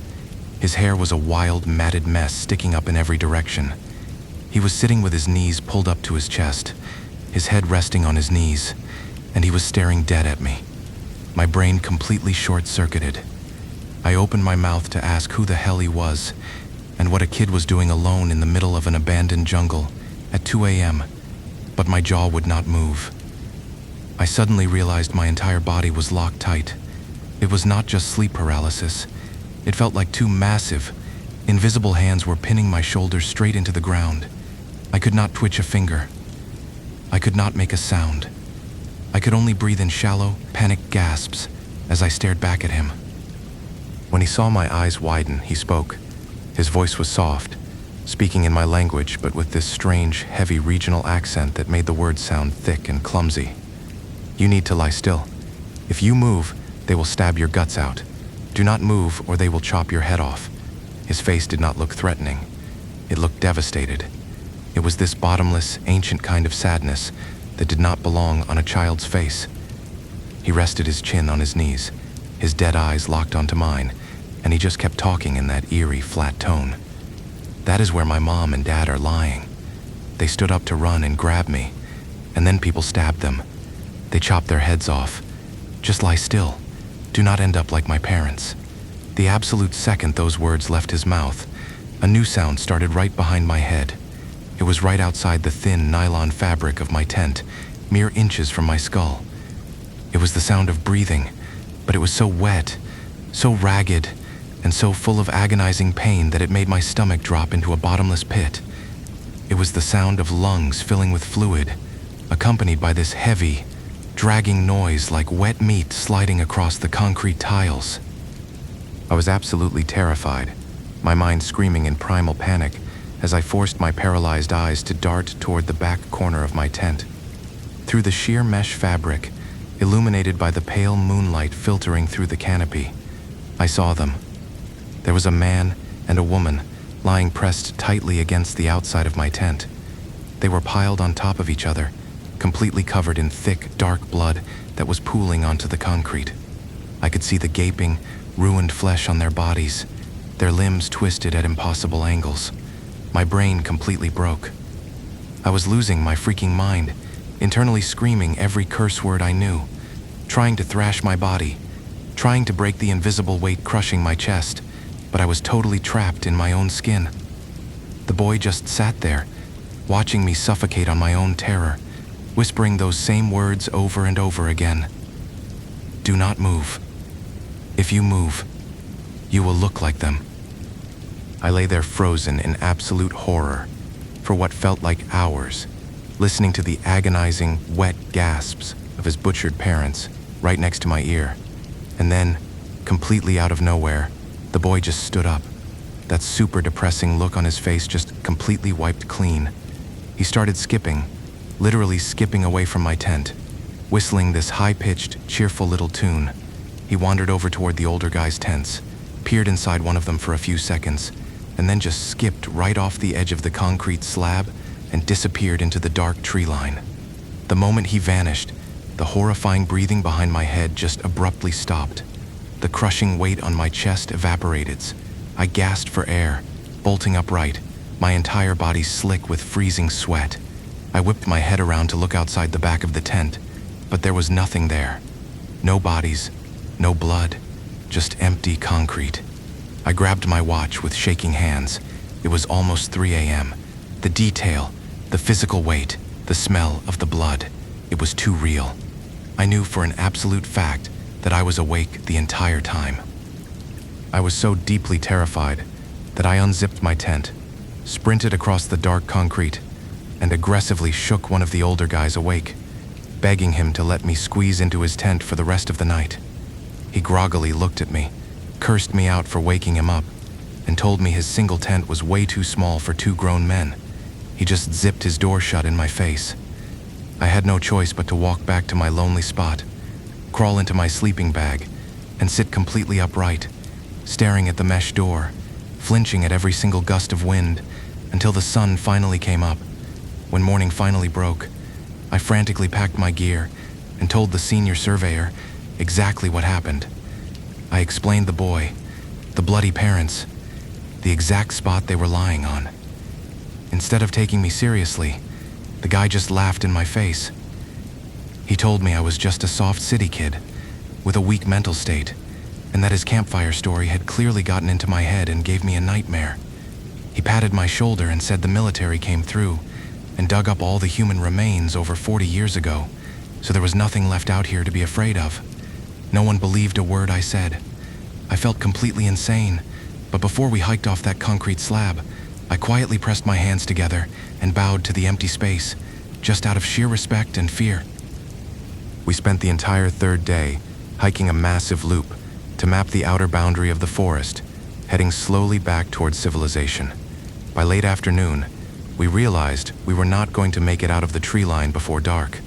His hair was a wild, matted mess sticking up in every direction. He was sitting with his knees pulled up to his chest, his head resting on his knees, and he was staring dead at me. My brain completely short-circuited. I opened my mouth to ask who the hell he was and what a kid was doing alone in the middle of an abandoned jungle at 2 a.m., but my jaw would not move. I suddenly realized my entire body was locked tight. It was not just sleep paralysis. It felt like two massive, invisible hands were pinning my shoulders straight into the ground. I could not twitch a finger. I could not make a sound. I could only breathe in shallow, panicked gasps as I stared back at him. When he saw my eyes widen, he spoke. His voice was soft, speaking in my language, but with this strange, heavy regional accent that made the words sound thick and clumsy. "You need to lie still. If you move, they will stab your guts out. Do not move or they will chop your head off." His face did not look threatening. It looked devastated. It was this bottomless, ancient kind of sadness that did not belong on a child's face. He rested his chin on his knees, his dead eyes locked onto mine, and he just kept talking in that eerie, flat tone. "That is where my mom and dad are lying. They stood up to run and grab me, and then people stabbed them. They chopped their heads off. Just lie still. Do not end up like my parents." The absolute second those words left his mouth, a new sound started right behind my head. It was right outside the thin nylon fabric of my tent, mere inches from my skull. It was the sound of breathing, but it was so wet, so ragged, and so full of agonizing pain that it made my stomach drop into a bottomless pit. It was the sound of lungs filling with fluid, accompanied by this heavy, dragging noise like wet meat sliding across the concrete tiles. I was absolutely terrified, my mind screaming in primal panic as I forced my paralyzed eyes to dart toward the back corner of my tent. Through the sheer mesh fabric, illuminated by the pale moonlight filtering through the canopy, I saw them. There was a man and a woman lying pressed tightly against the outside of my tent. They were piled on top of each other, completely covered in thick, dark blood that was pooling onto the concrete. I could see the gaping, ruined flesh on their bodies, their limbs twisted at impossible angles. My brain completely broke. I was losing my freaking mind, internally screaming every curse word I knew, trying to thrash my body, trying to break the invisible weight crushing my chest, but I was totally trapped in my own skin. The boy just sat there, watching me suffocate on my own terror, whispering those same words over and over again. "Do not move. If you move, you will look like them." I lay there frozen in absolute horror for what felt like hours, listening to the agonizing, wet gasps of his butchered parents right next to my ear. And then, completely out of nowhere, the boy just stood up. That super depressing look on his face just completely wiped clean. He started skipping, literally skipping away from my tent, whistling this high-pitched, cheerful little tune. He wandered over toward the older guys' tents, peered inside one of them for a few seconds, and then just skipped right off the edge of the concrete slab and disappeared into the dark tree line. The moment he vanished, the horrifying breathing behind my head just abruptly stopped. The crushing weight on my chest evaporated. I gasped for air, bolting upright, my entire body slick with freezing sweat. I whipped my head around to look outside the back of the tent, but there was nothing there. No bodies, no blood, just empty concrete. I grabbed my watch with shaking hands. It was almost 3 a.m. The detail, the physical weight, the smell of the blood, it was too real. I knew for an absolute fact that I was awake the entire time. I was so deeply terrified that I unzipped my tent, sprinted across the dark concrete, and aggressively shook one of the older guys awake, begging him to let me squeeze into his tent for the rest of the night. He groggily looked at me, cursed me out for waking him up, and told me his single tent was way too small for 2 grown men. He just zipped his door shut in my face. I had no choice but to walk back to my lonely spot, crawl into my sleeping bag, and sit completely upright, staring at the mesh door, flinching at every single gust of wind, until the sun finally came up. When morning finally broke, I frantically packed my gear and told the senior surveyor exactly what happened. I explained the boy, the bloody parents, the exact spot they were lying on. Instead of taking me seriously, the guy just laughed in my face. He told me I was just a soft city kid with a weak mental state, and that his campfire story had clearly gotten into my head and gave me a nightmare. He patted my shoulder and said the military came through and dug up all the human remains over 40 years ago, so there was nothing left out here to be afraid of. No one believed a word I said. I felt completely insane, but before we hiked off that concrete slab, I quietly pressed my hands together and bowed to the empty space, just out of sheer respect and fear. We spent the entire 3rd day hiking a massive loop to map the outer boundary of the forest, heading slowly back towards civilization. By late afternoon, we realized we were not going to make it out of the tree line before dark,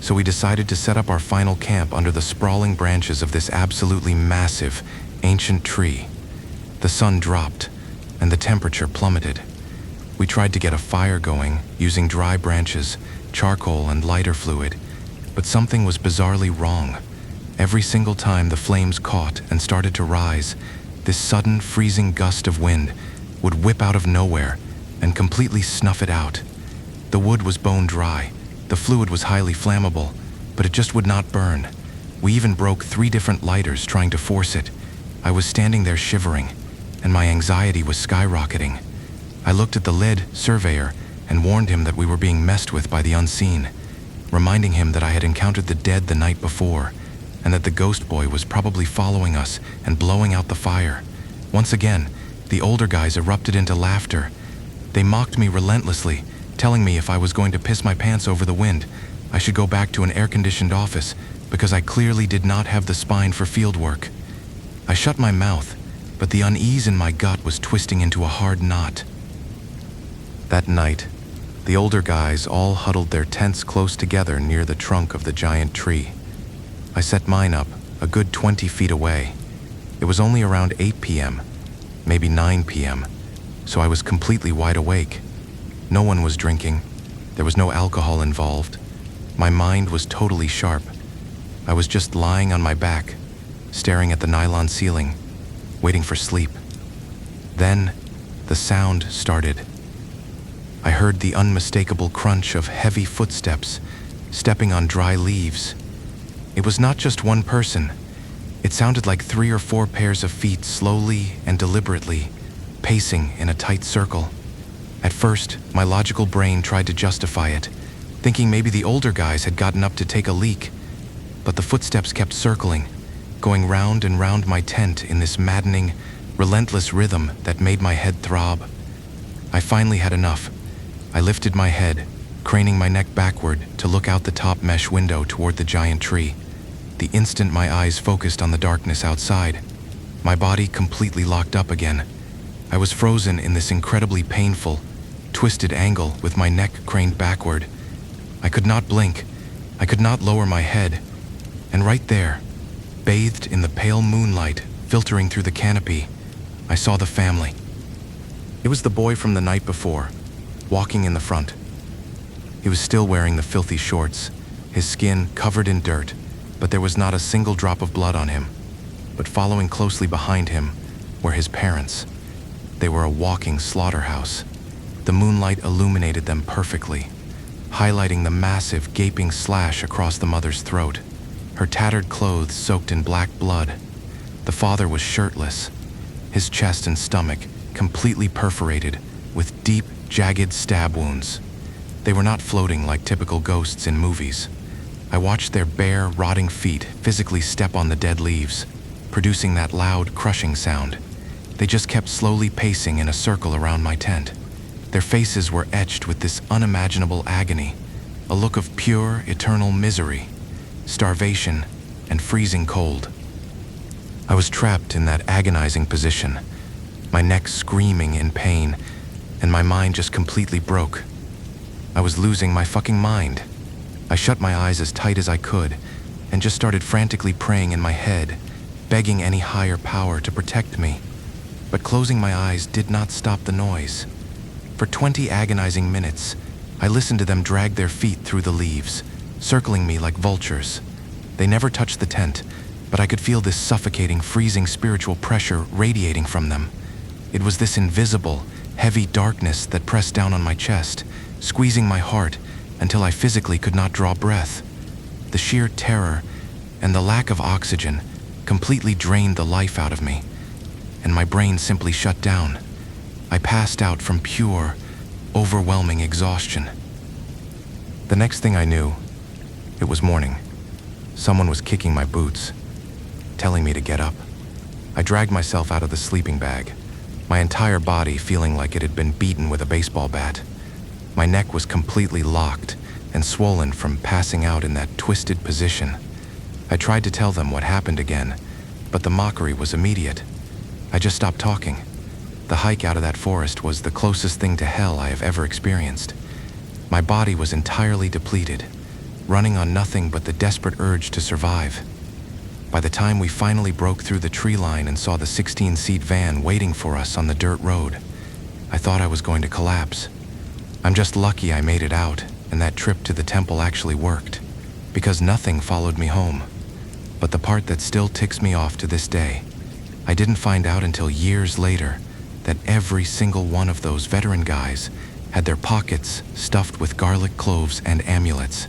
so we decided to set up our final camp under the sprawling branches of this absolutely massive, ancient tree. The sun dropped, and the temperature plummeted. We tried to get a fire going using dry branches, charcoal, and lighter fluid, but something was bizarrely wrong. Every single time the flames caught and started to rise, this sudden freezing gust of wind would whip out of nowhere and completely snuff it out. The wood was bone dry, the fluid was highly flammable, but it just would not burn. We even broke 3 different lighters trying to force it. I was standing there shivering, and my anxiety was skyrocketing. I looked at the lead surveyor and warned him that we were being messed with by the unseen, reminding him that I had encountered the dead the night before, and that the ghost boy was probably following us and blowing out the fire. Once again, the older guys erupted into laughter. They mocked me relentlessly, telling me if I was going to piss my pants over the wind, I should go back to an air-conditioned office because I clearly did not have the spine for field work. I shut my mouth, but the unease in my gut was twisting into a hard knot. That night, the older guys all huddled their tents close together near the trunk of the giant tree. I set mine up a good 20 feet away. It was only around 8 p.m., maybe 9 p.m., so I was completely wide awake. No one was drinking. There was no alcohol involved. My mind was totally sharp. I was just lying on my back, staring at the nylon ceiling, waiting for sleep. Then, the sound started. I heard the unmistakable crunch of heavy footsteps, stepping on dry leaves. It was not just one person. It sounded like 3 or 4 pairs of feet slowly and deliberately, pacing in a tight circle. At first, my logical brain tried to justify it, thinking maybe the older guys had gotten up to take a leak. But the footsteps kept circling, going round and round my tent in this maddening, relentless rhythm that made my head throb. I finally had enough. I lifted my head, craning my neck backward to look out the top mesh window toward the giant tree. The instant my eyes focused on the darkness outside, my body completely locked up again. I was frozen in this incredibly painful, twisted angle with my neck craned backward. I could not blink. I could not lower my head. And right there, bathed in the pale moonlight filtering through the canopy, I saw the family. It was the boy from the night before, walking in the front. He was still wearing the filthy shorts, his skin covered in dirt, but there was not a single drop of blood on him. But following closely behind him were his parents. They were a walking slaughterhouse. The moonlight illuminated them perfectly. highlighting the massive, gaping slash across the mother's throat. Her tattered clothes soaked in black blood. The father was shirtless, his chest and stomach completely perforated with deep, jagged stab wounds. They were not floating like typical ghosts in movies. I watched their bare, rotting feet physically step on the dead leaves, producing that loud, crushing sound. They just kept slowly pacing in a circle around my tent. Their faces were etched with this unimaginable agony, a look of pure, eternal misery, starvation, and freezing cold. I was trapped in that agonizing position, my neck screaming in pain, and my mind just completely broke. I was losing my fucking mind. I shut my eyes as tight as I could and just started frantically praying in my head, begging any higher power to protect me. But closing my eyes did not stop the noise. For 20 agonizing minutes, I listened to them drag their feet through the leaves, circling me like vultures. They never touched the tent, but I could feel this suffocating, freezing spiritual pressure radiating from them. It was this invisible, heavy darkness that pressed down on my chest, squeezing my heart until I physically could not draw breath. The sheer terror and the lack of oxygen completely drained the life out of me, and my brain simply shut down. I passed out from pure, overwhelming exhaustion. The next thing I knew, it was morning. Someone was kicking my boots, telling me to get up. I dragged myself out of the sleeping bag, my entire body feeling like it had been beaten with a baseball bat. My neck was completely locked and swollen from passing out in that twisted position. I tried to tell them what happened again, but the mockery was immediate. I just stopped talking. The hike out of that forest was the closest thing to hell I have ever experienced. My body was entirely depleted, running on nothing but the desperate urge to survive. By the time we finally broke through the tree line and saw the 16-seat van waiting for us on the dirt road, I thought I was going to collapse. I'm just lucky I made it out and that trip to the temple actually worked, because nothing followed me home. But the part that still ticks me off to this day, I didn't find out until years later that every single one of those veteran guys had their pockets stuffed with garlic cloves and amulets.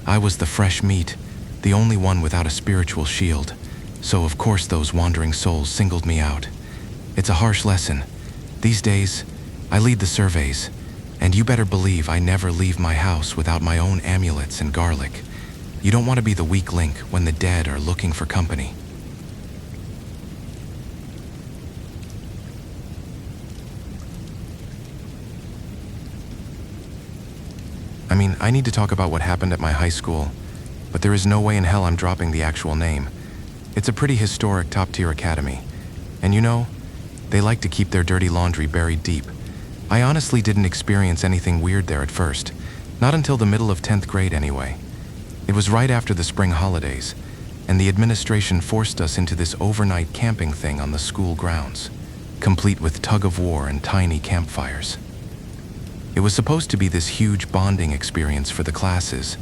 I was the fresh meat, the only one without a spiritual shield, so of course those wandering souls singled me out. It's a harsh lesson. These days, I lead the surveys, and you better believe I never leave my house without my own amulets and garlic. You don't want to be the weak link when the dead are looking for company. I need to talk about what happened at my high school, but there is no way in hell I'm dropping the actual name. It's a pretty historic top-tier academy, and they like to keep their dirty laundry buried deep. I honestly didn't experience anything weird there at first, not until the middle of 10th grade anyway. It was right after the spring holidays, and the administration forced us into this overnight camping thing on the school grounds, complete with tug-of-war and tiny campfires. It was supposed to be this huge bonding experience for the classes,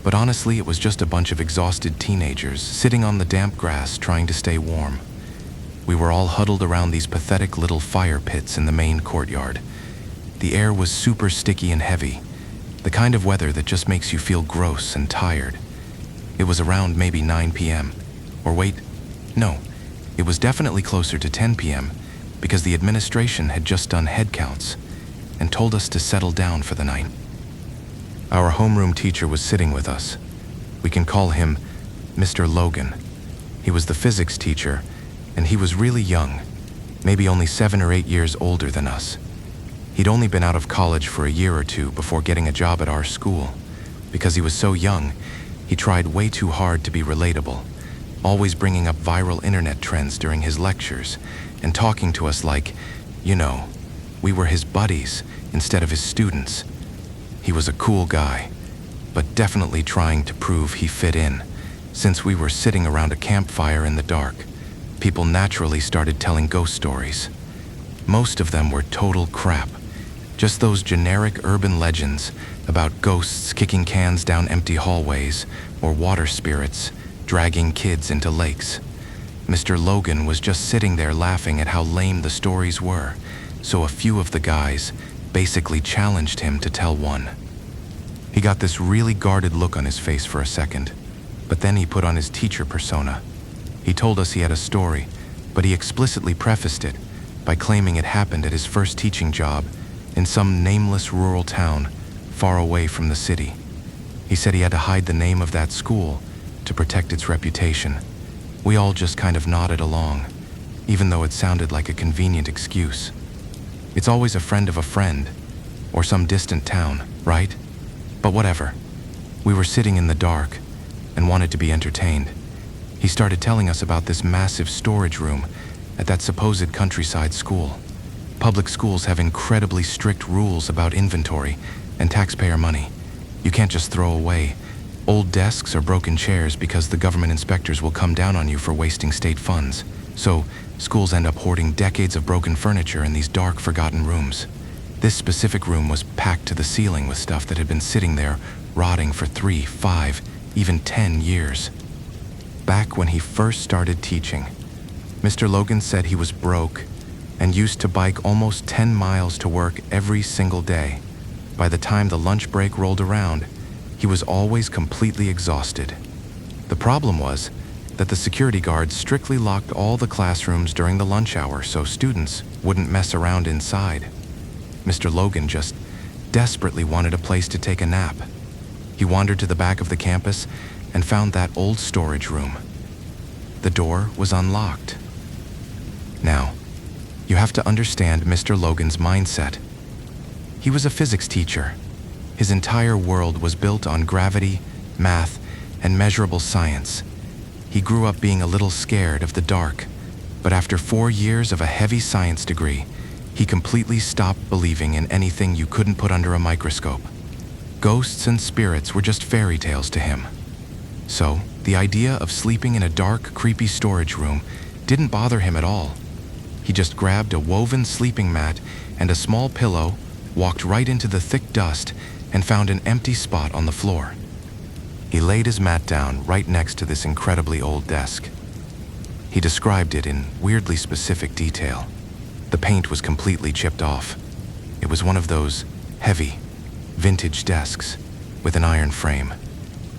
but honestly it was just a bunch of exhausted teenagers sitting on the damp grass trying to stay warm. We were all huddled around these pathetic little fire pits in the main courtyard. The air was super sticky and heavy, the kind of weather that just makes you feel gross and tired. It was around maybe 9 p.m. Or wait, no, it was definitely closer to 10 p.m. because the administration had just done head counts and told us to settle down for the night. Our homeroom teacher was sitting with us. We can call him Mr. Logan. He was the physics teacher, and he was really young, maybe only 7 or 8 years older than us. He'd only been out of college for a year or two before getting a job at our school. Because he was so young, he tried way too hard to be relatable, always bringing up viral internet trends during his lectures and talking to us like, we were his buddies instead of his students. He was a cool guy, but definitely trying to prove he fit in. Since we were sitting around a campfire in the dark, people naturally started telling ghost stories. Most of them were total crap, just those generic urban legends about ghosts kicking cans down empty hallways or water spirits dragging kids into lakes. Mr. Logan was just sitting there laughing at how lame the stories were, so a few of the guys basically challenged him to tell one. He got this really guarded look on his face for a second, but then he put on his teacher persona. He told us he had a story, but he explicitly prefaced it by claiming it happened at his first teaching job in some nameless rural town far away from the city. He said he had to hide the name of that school to protect its reputation. We all just kind of nodded along, even though it sounded like a convenient excuse. It's always a friend of a friend, or some distant town, right? But whatever. We were sitting in the dark and wanted to be entertained. He started telling us about this massive storage room at that supposed countryside school. Public schools have incredibly strict rules about inventory and taxpayer money. You can't just throw away old desks or broken chairs because the government inspectors will come down on you for wasting state funds. So, schools end up hoarding decades of broken furniture in these dark, forgotten rooms. This specific room was packed to the ceiling with stuff that had been sitting there, rotting for 3, 5, even 10 years. Back when he first started teaching, Mr. Logan said he was broke and used to bike almost 10 miles to work every single day. By the time the lunch break rolled around, he was always completely exhausted. The problem was that the security guards strictly locked all the classrooms during the lunch hour so students wouldn't mess around inside. Mr. Logan just desperately wanted a place to take a nap. He wandered to the back of the campus and found that old storage room. The door was unlocked. Now, you have to understand Mr. Logan's mindset. He was a physics teacher. His entire world was built on gravity, math, and measurable science. He grew up being a little scared of the dark, but after 4 years of a heavy science degree, he completely stopped believing in anything you couldn't put under a microscope. Ghosts and spirits were just fairy tales to him. So, the idea of sleeping in a dark, creepy storage room didn't bother him at all. He just grabbed a woven sleeping mat and a small pillow, walked right into the thick dust, and found an empty spot on the floor. He laid his mat down right next to this incredibly old desk. He described it in weirdly specific detail. The paint was completely chipped off. It was one of those heavy, vintage desks with an iron frame.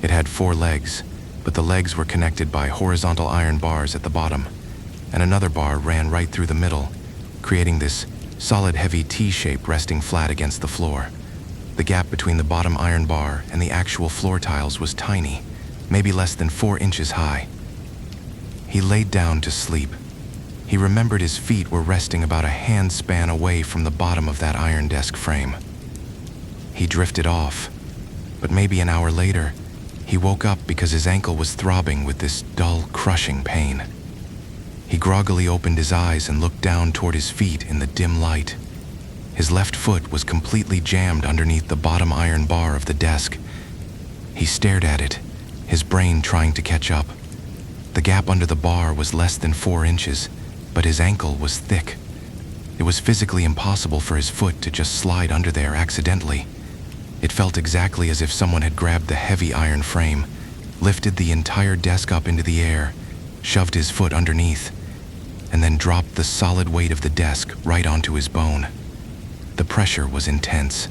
It had 4 legs, but the legs were connected by horizontal iron bars at the bottom, and another bar ran right through the middle, creating this solid, heavy T-shape resting flat against the floor. The gap between the bottom iron bar and the actual floor tiles was tiny, maybe less than 4 inches high. He laid down to sleep. He remembered his feet were resting about a hand span away from the bottom of that iron desk frame. He drifted off, but maybe an hour later, he woke up because his ankle was throbbing with this dull, crushing pain. He groggily opened his eyes and looked down toward his feet in the dim light. His left foot was completely jammed underneath the bottom iron bar of the desk. He stared at it, his brain trying to catch up. The gap under the bar was less than 4 inches, but his ankle was thick. It was physically impossible for his foot to just slide under there accidentally. It felt exactly as if someone had grabbed the heavy iron frame, lifted the entire desk up into the air, shoved his foot underneath, and then dropped the solid weight of the desk right onto his bone. The pressure was intense.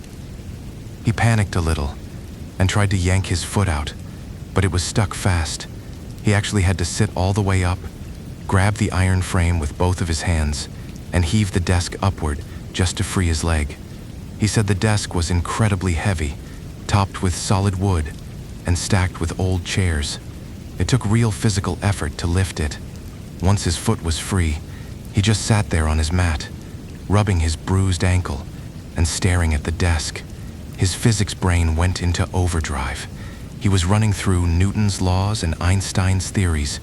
He panicked a little and tried to yank his foot out, but it was stuck fast. He actually had to sit all the way up, grab the iron frame with both of his hands, and heave the desk upward just to free his leg. He said the desk was incredibly heavy, topped with solid wood and stacked with old chairs. It took real physical effort to lift it. Once his foot was free, he just sat there on his mat, rubbing his bruised ankle and staring at the desk. His physics brain went into overdrive. He was running through Newton's laws and Einstein's theories,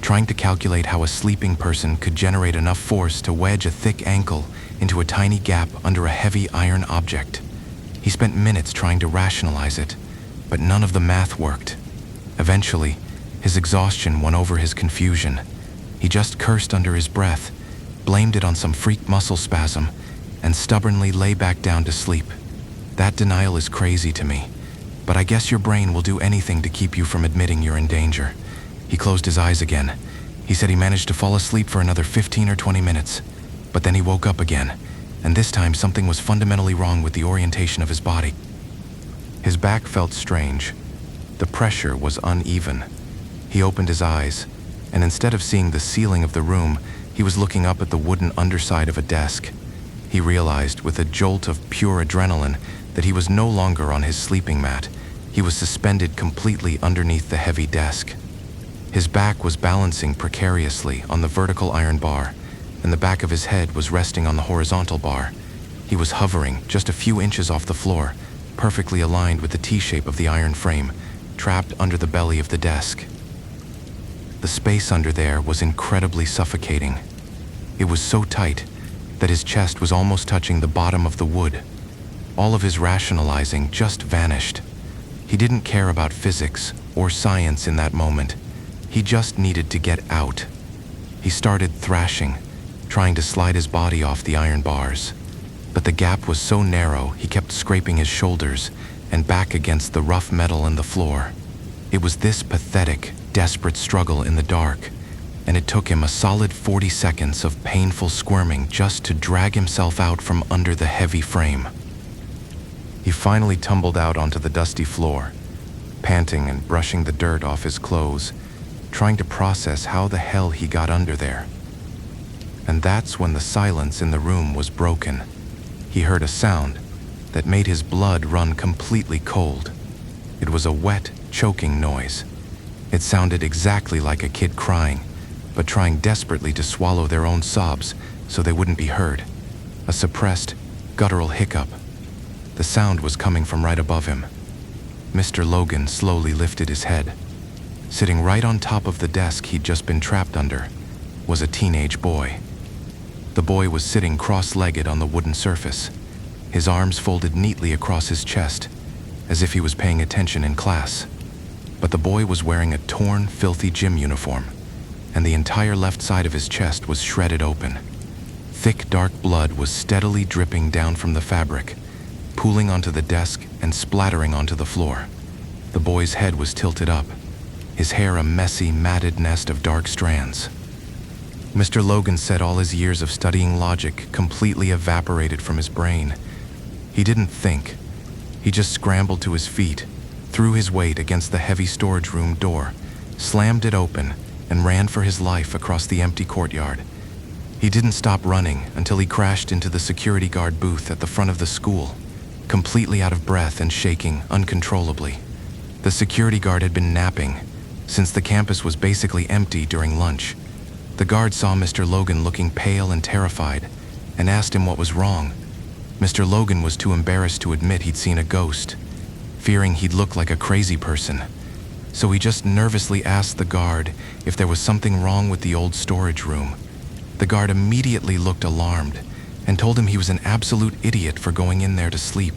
trying to calculate how a sleeping person could generate enough force to wedge a thick ankle into a tiny gap under a heavy iron object. He spent minutes trying to rationalize it, but none of the math worked. Eventually, his exhaustion won over his confusion. He just cursed under his breath, blamed it on some freak muscle spasm, and stubbornly lay back down to sleep. That denial is crazy to me, but I guess your brain will do anything to keep you from admitting you're in danger. He closed his eyes again. He said he managed to fall asleep for another 15 or 20 minutes, but then he woke up again, and this time something was fundamentally wrong with the orientation of his body. His His back felt strange. The pressure was uneven. He opened his eyes, and instead of seeing the ceiling of the room, he was looking up at the wooden underside of a desk. He realized with a jolt of pure adrenaline that he was no longer on his sleeping mat. He was suspended completely underneath the heavy desk. His back was balancing precariously on the vertical iron bar, and the back of his head was resting on the horizontal bar. He was hovering just a few inches off the floor, perfectly aligned with the T-shape of the iron frame, trapped under the belly of the desk. The space under there was incredibly suffocating. It was so tight that his chest was almost touching the bottom of the wood. All of his rationalizing just vanished. He didn't care about physics or science in that moment. He just needed to get out. He started thrashing, trying to slide his body off the iron bars. But the gap was so narrow, he kept scraping his shoulders and back against the rough metal in the floor. It was this pathetic, desperate struggle in the dark, and it took him a solid 40 seconds of painful squirming just to drag himself out from under the heavy frame. He finally tumbled out onto the dusty floor, panting and brushing the dirt off his clothes, trying to process how the hell he got under there. And that's when the silence in the room was broken. He heard a sound that made his blood run completely cold. It was a wet, choking noise. It sounded exactly like a kid crying, but trying desperately to swallow their own sobs so they wouldn't be heard. A suppressed, guttural hiccup. The sound was coming from right above him. Mr. Logan slowly lifted his head. Sitting right on top of the desk he'd just been trapped under was a teenage boy. The boy was sitting cross-legged on the wooden surface, his arms folded neatly across his chest, as if he was paying attention in class. But the boy was wearing a torn, filthy gym uniform, and the entire left side of his chest was shredded open. Thick, dark blood was steadily dripping down from the fabric, pooling onto the desk and splattering onto the floor. The boy's head was tilted up, his hair a messy, matted nest of dark strands. Mr. Logan said all his years of studying logic completely evaporated from his brain. He didn't think. He just scrambled to his feet, threw his weight against the heavy storage room door, slammed it open, and ran for his life across the empty courtyard. He didn't stop running until he crashed into the security guard booth at the front of the school, completely out of breath and shaking uncontrollably. The security guard had been napping, since the campus was basically empty during lunch. The guard saw Mr. Logan looking pale and terrified, and asked him what was wrong. Mr. Logan was too embarrassed to admit he'd seen a ghost, fearing he'd look like a crazy person. So he just nervously asked the guard if there was something wrong with the old storage room. The guard immediately looked alarmed and told him he was an absolute idiot for going in there to sleep.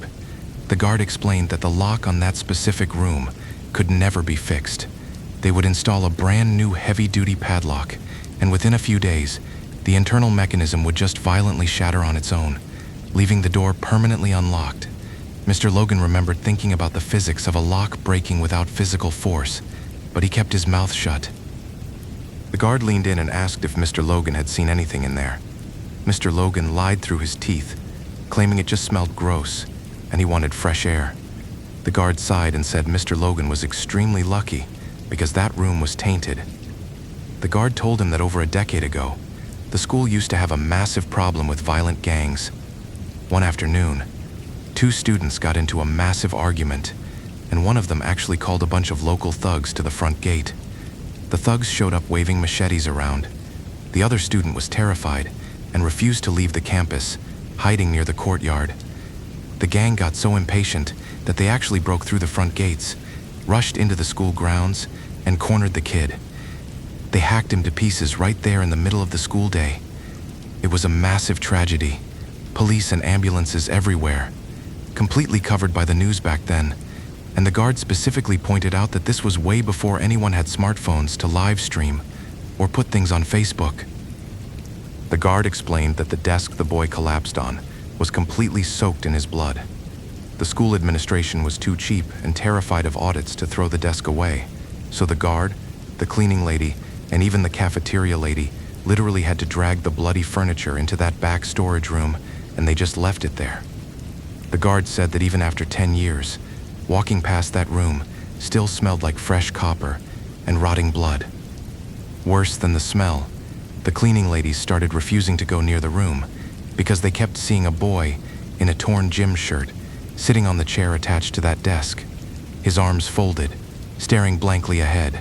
The guard explained that the lock on that specific room could never be fixed. They would install a brand new heavy-duty padlock, and within a few days, the internal mechanism would just violently shatter on its own, leaving the door permanently unlocked. Mr. Logan remembered thinking about the physics of a lock breaking without physical force, but he kept his mouth shut. The guard leaned in and asked if Mr. Logan had seen anything in there. Mr. Logan lied through his teeth, claiming it just smelled gross, and he wanted fresh air. The guard sighed and said Mr. Logan was extremely lucky because that room was tainted. The guard told him that over a decade ago, the school used to have a massive problem with violent gangs. One afternoon, 2 students got into a massive argument, and one of them actually called a bunch of local thugs to the front gate. The thugs showed up waving machetes around. The other student was terrified and refused to leave the campus, hiding near the courtyard. The gang got so impatient that they actually broke through the front gates, rushed into the school grounds, and cornered the kid. They hacked him to pieces right there in the middle of the school day. It was a massive tragedy. Police and ambulances everywhere, completely covered by the news back then, and the guard specifically pointed out that this was way before anyone had smartphones to live stream or put things on Facebook. The guard explained that the desk the boy collapsed on was completely soaked in his blood. The school administration was too cheap and terrified of audits to throw the desk away, so the guard, the cleaning lady, and even the cafeteria lady literally had to drag the bloody furniture into that back storage room, and they just left it there. The guard said that even after 10 years, Walking past that room still smelled like fresh copper and rotting blood. Worse than the smell, the cleaning ladies started refusing to go near the room because they kept seeing a boy in a torn gym shirt sitting on the chair attached to that desk, his arms folded, staring blankly ahead.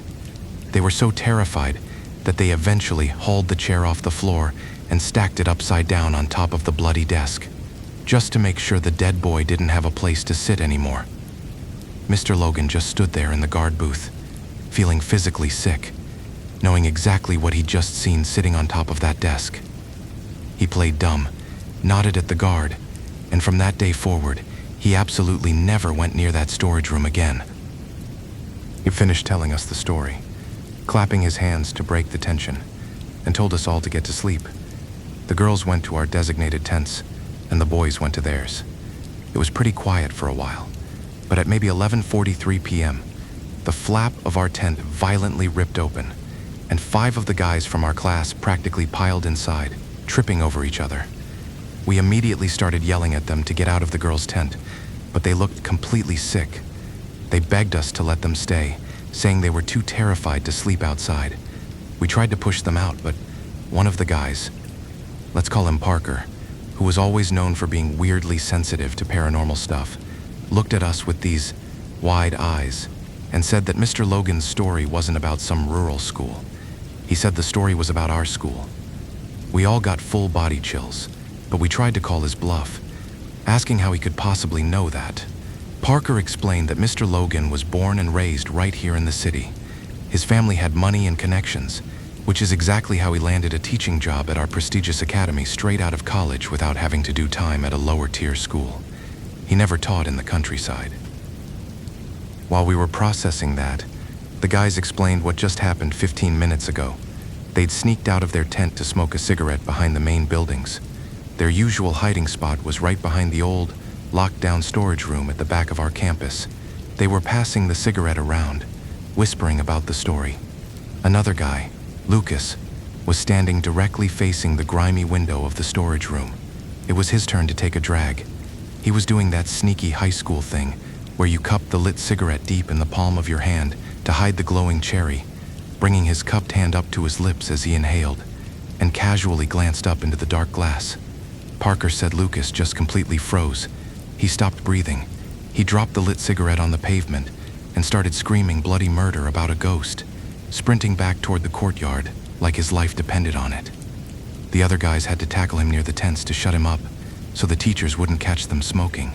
They were so terrified that they eventually hauled the chair off the floor and stacked it upside down on top of the bloody desk, just to make sure the dead boy didn't have a place to sit anymore. Mr. Logan just stood there in the guard booth, feeling physically sick, knowing exactly what he'd just seen sitting on top of that desk. He played dumb, nodded at the guard, and from that day forward, he absolutely never went near that storage room again. He finished telling us the story, clapping his hands to break the tension, and told us all to get to sleep. The girls went to our designated tents, and the boys went to theirs. It was pretty quiet for a while, but at maybe 11:43 p.m., the flap of our tent violently ripped open, and 5 of the guys from our class practically piled inside, tripping over each other. We immediately started yelling at them to get out of the girls' tent, but they looked completely sick. They begged us to let them stay, saying they were too terrified to sleep outside. We tried to push them out, but one of the guys, let's call him Parker, who was always known for being weirdly sensitive to paranormal stuff, looked at us with these wide eyes and said that Mr. Logan's story wasn't about some rural school. He said the story was about our school. We all got full body chills, but we tried to call his bluff, asking how he could possibly know that. Parker explained that Mr. Logan was born and raised right here in the city. His family had money and connections, which is exactly how he landed a teaching job at our prestigious academy straight out of college without having to do time at a lower-tier school. He never taught in the countryside. While we were processing that, the guys explained what just happened 15 minutes ago. They'd sneaked out of their tent to smoke a cigarette behind the main buildings. Their usual hiding spot was right behind the old, locked-down storage room at the back of our campus. They were passing the cigarette around, whispering about the story. Another guy, Lucas, was standing directly facing the grimy window of the storage room. It was his turn to take a drag. He was doing that sneaky high school thing where you cup the lit cigarette deep in the palm of your hand to hide the glowing cherry, bringing his cupped hand up to his lips as he inhaled, and casually glanced up into the dark glass. Parker said Lucas just completely froze. He stopped breathing. He dropped the lit cigarette on the pavement and started screaming bloody murder about a ghost, sprinting back toward the courtyard like his life depended on it. The other guys had to tackle him near the tents to shut him up so the teachers wouldn't catch them smoking.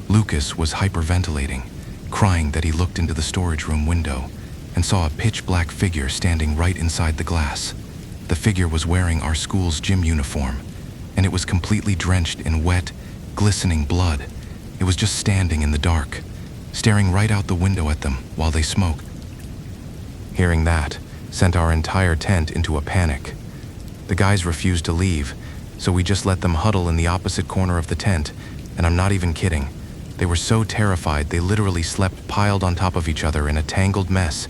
Lucas was hyperventilating, crying that he looked into the storage room window and saw a pitch-black figure standing right inside the glass. The figure was wearing our school's gym uniform, and it was completely drenched in wet, glistening blood. It was just standing in the dark, staring right out the window at them while they smoked. Hearing that sent our entire tent into a panic. The guys refused to leave, so we just let them huddle in the opposite corner of the tent, and I'm not even kidding. They were so terrified they literally slept piled on top of each other in a tangled mess.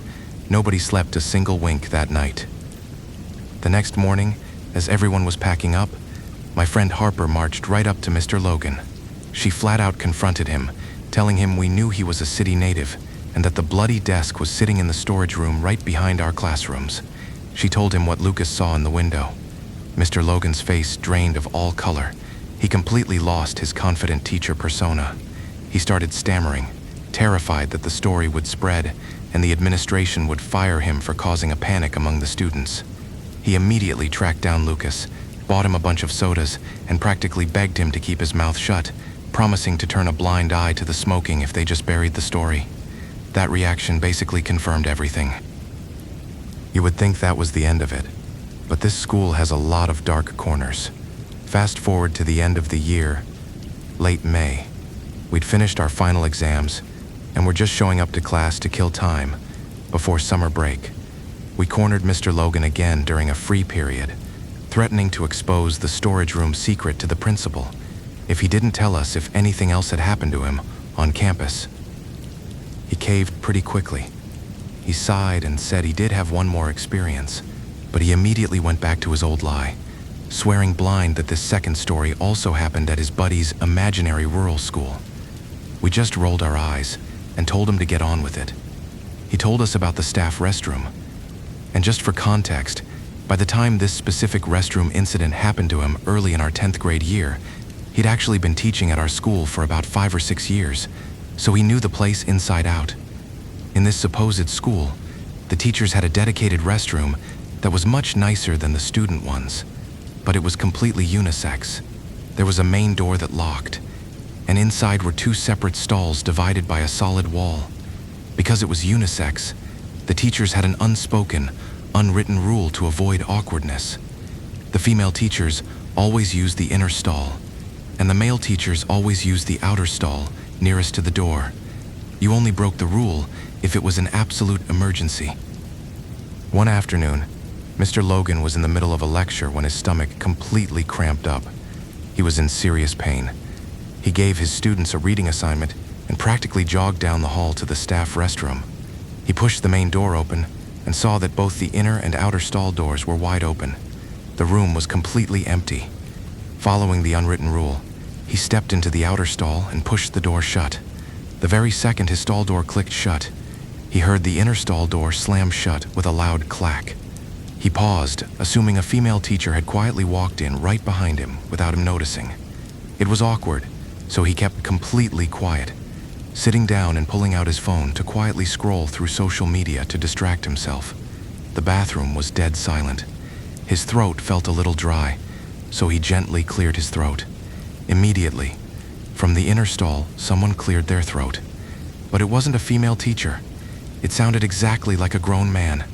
Nobody slept a single wink that night. The next morning, as everyone was packing up, my friend Harper marched right up to Mr. Logan. She flat out confronted him, telling him we knew he was a city native and that the bloody desk was sitting in the storage room right behind our classrooms. She told him what Lucas saw in the window. Mr. Logan's face drained of all color. He completely lost his confident teacher persona. He started stammering, terrified that the story would spread and the administration would fire him for causing a panic among the students. He immediately tracked down Lucas, bought him a bunch of sodas, and practically begged him to keep his mouth shut, promising to turn a blind eye to the smoking if they just buried the story. That reaction basically confirmed everything. You would think that was the end of it, but this school has a lot of dark corners. Fast forward to the end of the year, late May. We'd finished our final exams, and were just showing up to class to kill time before summer break. We cornered Mr. Logan again during a free period, threatening to expose the storage room secret to the principal if he didn't tell us if anything else had happened to him on campus. He caved pretty quickly. He sighed and said he did have one more experience, but he immediately went back to his old lie, swearing blind that this second story also happened at his buddy's imaginary rural school. We just rolled our eyes and told him to get on with it. He told us about the staff restroom. And just for context, by the time this specific restroom incident happened to him early in our 10th grade year, he'd actually been teaching at our school for about 5 or 6 years, so he knew the place inside out. In this supposed school, the teachers had a dedicated restroom that was much nicer than the student ones, but it was completely unisex. There was a main door that locked, and inside were 2 separate stalls divided by a solid wall. Because it was unisex, the teachers had an unspoken, unwritten rule to avoid awkwardness. The female teachers always used the inner stall, and the male teachers always used the outer stall nearest to the door. You only broke the rule if it was an absolute emergency. One afternoon, Mr. Logan was in the middle of a lecture when his stomach completely cramped up. He was in serious pain. He gave his students a reading assignment and practically jogged down the hall to the staff restroom. He pushed the main door open and saw that both the inner and outer stall doors were wide open. The room was completely empty. Following the unwritten rule, he stepped into the outer stall and pushed the door shut. The very second his stall door clicked shut, he heard the inner stall door slam shut with a loud clack. He paused, assuming a female teacher had quietly walked in right behind him without him noticing. It was awkward, so he kept completely quiet, sitting down and pulling out his phone to quietly scroll through social media to distract himself. The bathroom was dead silent. His throat felt a little dry, so he gently cleared his throat. Immediately, from the inner stall, someone cleared their throat. But it wasn't a female teacher. It sounded exactly like a grown man.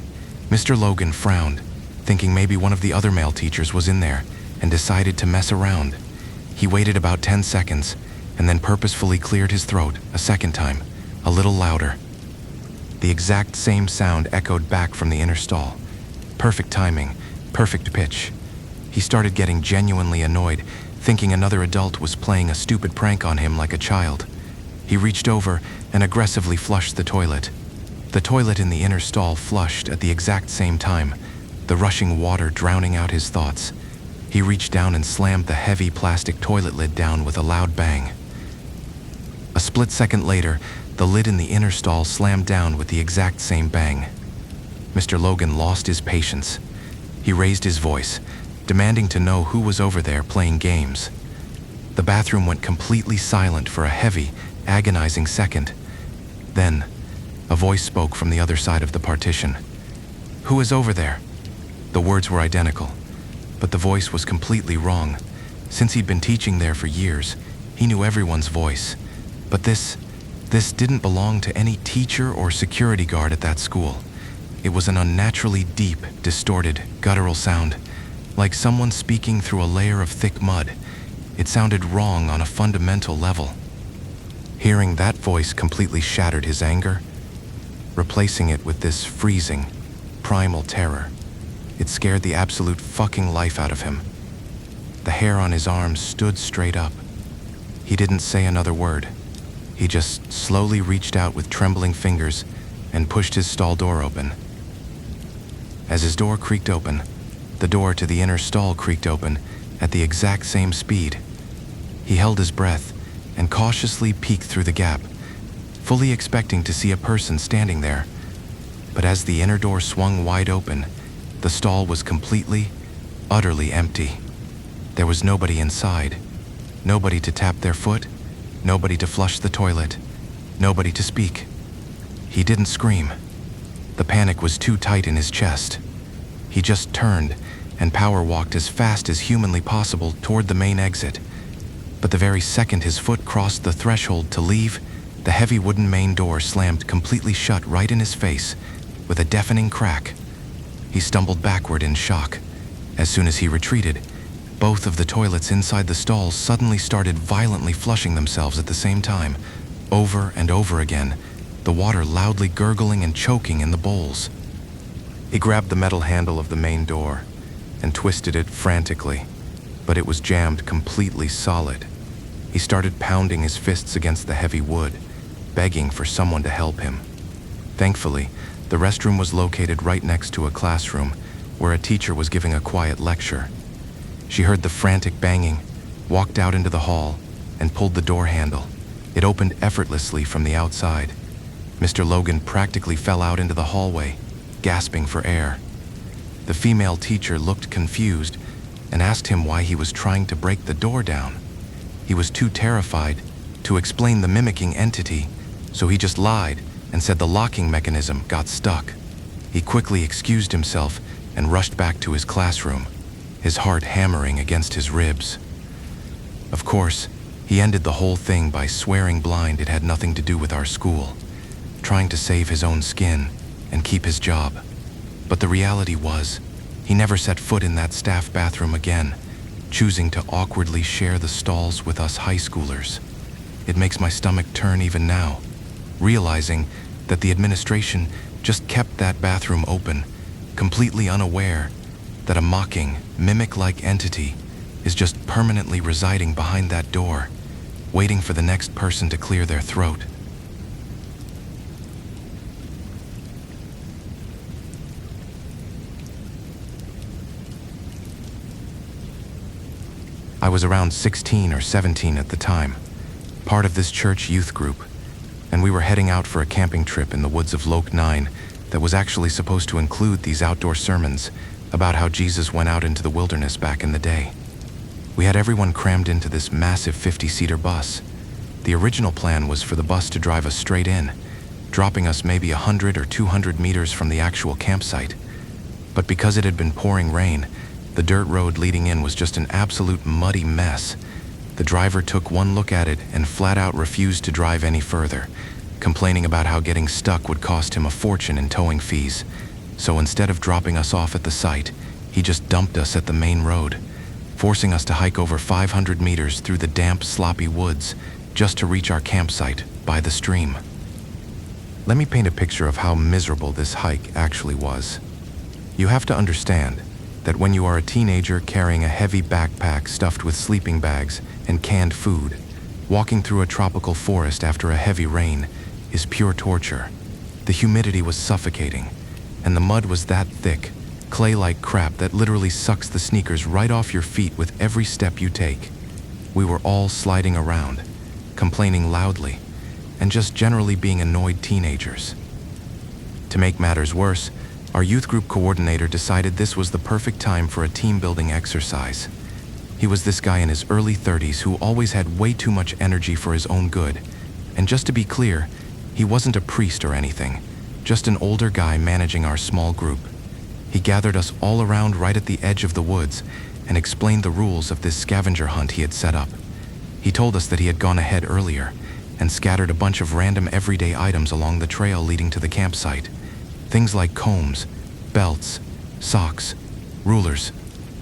Mr. Logan frowned, thinking maybe one of the other male teachers was in there, and decided to mess around. He waited about 10 seconds, and then purposefully cleared his throat a second time, a little louder. The exact same sound echoed back from the inner stall. Perfect timing, perfect pitch. He started getting genuinely annoyed, thinking another adult was playing a stupid prank on him like a child. He reached over and aggressively flushed the toilet. The toilet in the inner stall flushed at the exact same time, the rushing water drowning out his thoughts. He reached down and slammed the heavy plastic toilet lid down with a loud bang. A split second later, the lid in the inner stall slammed down with the exact same bang. Mr. Logan lost his patience. He raised his voice, demanding to know who was over there playing games. The bathroom went completely silent for a heavy, agonizing second. Then, a voice spoke from the other side of the partition. "Who is over there?" The words were identical, but the voice was completely wrong. Since he'd been teaching there for years, he knew everyone's voice. But this didn't belong to any teacher or security guard at that school. It was an unnaturally deep, distorted, guttural sound, like someone speaking through a layer of thick mud. It sounded wrong on a fundamental level. Hearing that voice completely shattered his anger, replacing it with this freezing, primal terror. It scared the absolute fucking life out of him. The hair on his arms stood straight up. He didn't say another word. He just slowly reached out with trembling fingers and pushed his stall door open. As his door creaked open, the door to the inner stall creaked open at the exact same speed. He held his breath and cautiously peeked through the gap, fully expecting to see a person standing there. But as the inner door swung wide open, the stall was completely, utterly empty. There was nobody inside, nobody to tap their foot, nobody to flush the toilet, nobody to speak. He didn't scream. The panic was too tight in his chest. He just turned and power walked as fast as humanly possible toward the main exit. But the very second his foot crossed the threshold to leave, the heavy wooden main door slammed completely shut right in his face with a deafening crack. He stumbled backward in shock. As soon as he retreated, both of the toilets inside the stalls suddenly started violently flushing themselves at the same time, over and over again, the water loudly gurgling and choking in the bowls. He grabbed the metal handle of the main door and twisted it frantically, but it was jammed completely solid. He started pounding his fists against the heavy wood, begging for someone to help him. Thankfully, the restroom was located right next to a classroom where a teacher was giving a quiet lecture. She heard the frantic banging, walked out into the hall, and pulled the door handle. It opened effortlessly from the outside, Mr. Logan practically fell out into the hallway, gasping for air. The female teacher looked confused and asked him why he was trying to break the door down. He was too terrified to explain the mimicking entity, so he just lied and said the locking mechanism got stuck. He quickly excused himself and rushed back to his classroom, his heart hammering against his ribs. Of course, he ended the whole thing by swearing blind it had nothing to do with our school, trying to save his own skin and keep his job. But the reality was, he never set foot in that staff bathroom again, choosing to awkwardly share the stalls with us high schoolers. It makes my stomach turn even now, realizing that the administration just kept that bathroom open, completely unaware that a mocking, mimic-like entity is just permanently residing behind that door, waiting for the next person to clear their throat. I was around 16 or 17 at the time, part of this church youth group, and we were heading out for a camping trip in the woods of Loch 9 that was actually supposed to include these outdoor sermons about how Jesus went out into the wilderness back in the day. We had everyone crammed into this massive 50-seater bus. The original plan was for the bus to drive us straight in, dropping us maybe 100 or 200 meters from the actual campsite. But because it had been pouring rain, the dirt road leading in was just an absolute muddy mess. The driver took one look at it and flat out refused to drive any further, complaining about how getting stuck would cost him a fortune in towing fees. So instead of dropping us off at the site, he just dumped us at the main road, forcing us to hike over 500 meters through the damp, sloppy woods just to reach our campsite by the stream. Let me paint a picture of how miserable this hike actually was. You have to understand that when you are a teenager carrying a heavy backpack stuffed with sleeping bags and canned food, walking through a tropical forest after a heavy rain is pure torture. The humidity was suffocating, and the mud was that thick, clay-like crap that literally sucks the sneakers right off your feet with every step you take. We were all sliding around, complaining loudly, and just generally being annoyed teenagers. To make matters worse, our youth group coordinator decided this was the perfect time for a team-building exercise. He was this guy in his early 30s who always had way too much energy for his own good. And just to be clear, he wasn't a priest or anything, just an older guy managing our small group. He gathered us all around right at the edge of the woods and explained the rules of this scavenger hunt he had set up. He told us that he had gone ahead earlier and scattered a bunch of random everyday items along the trail leading to the campsite. Things like combs, belts, socks, rulers,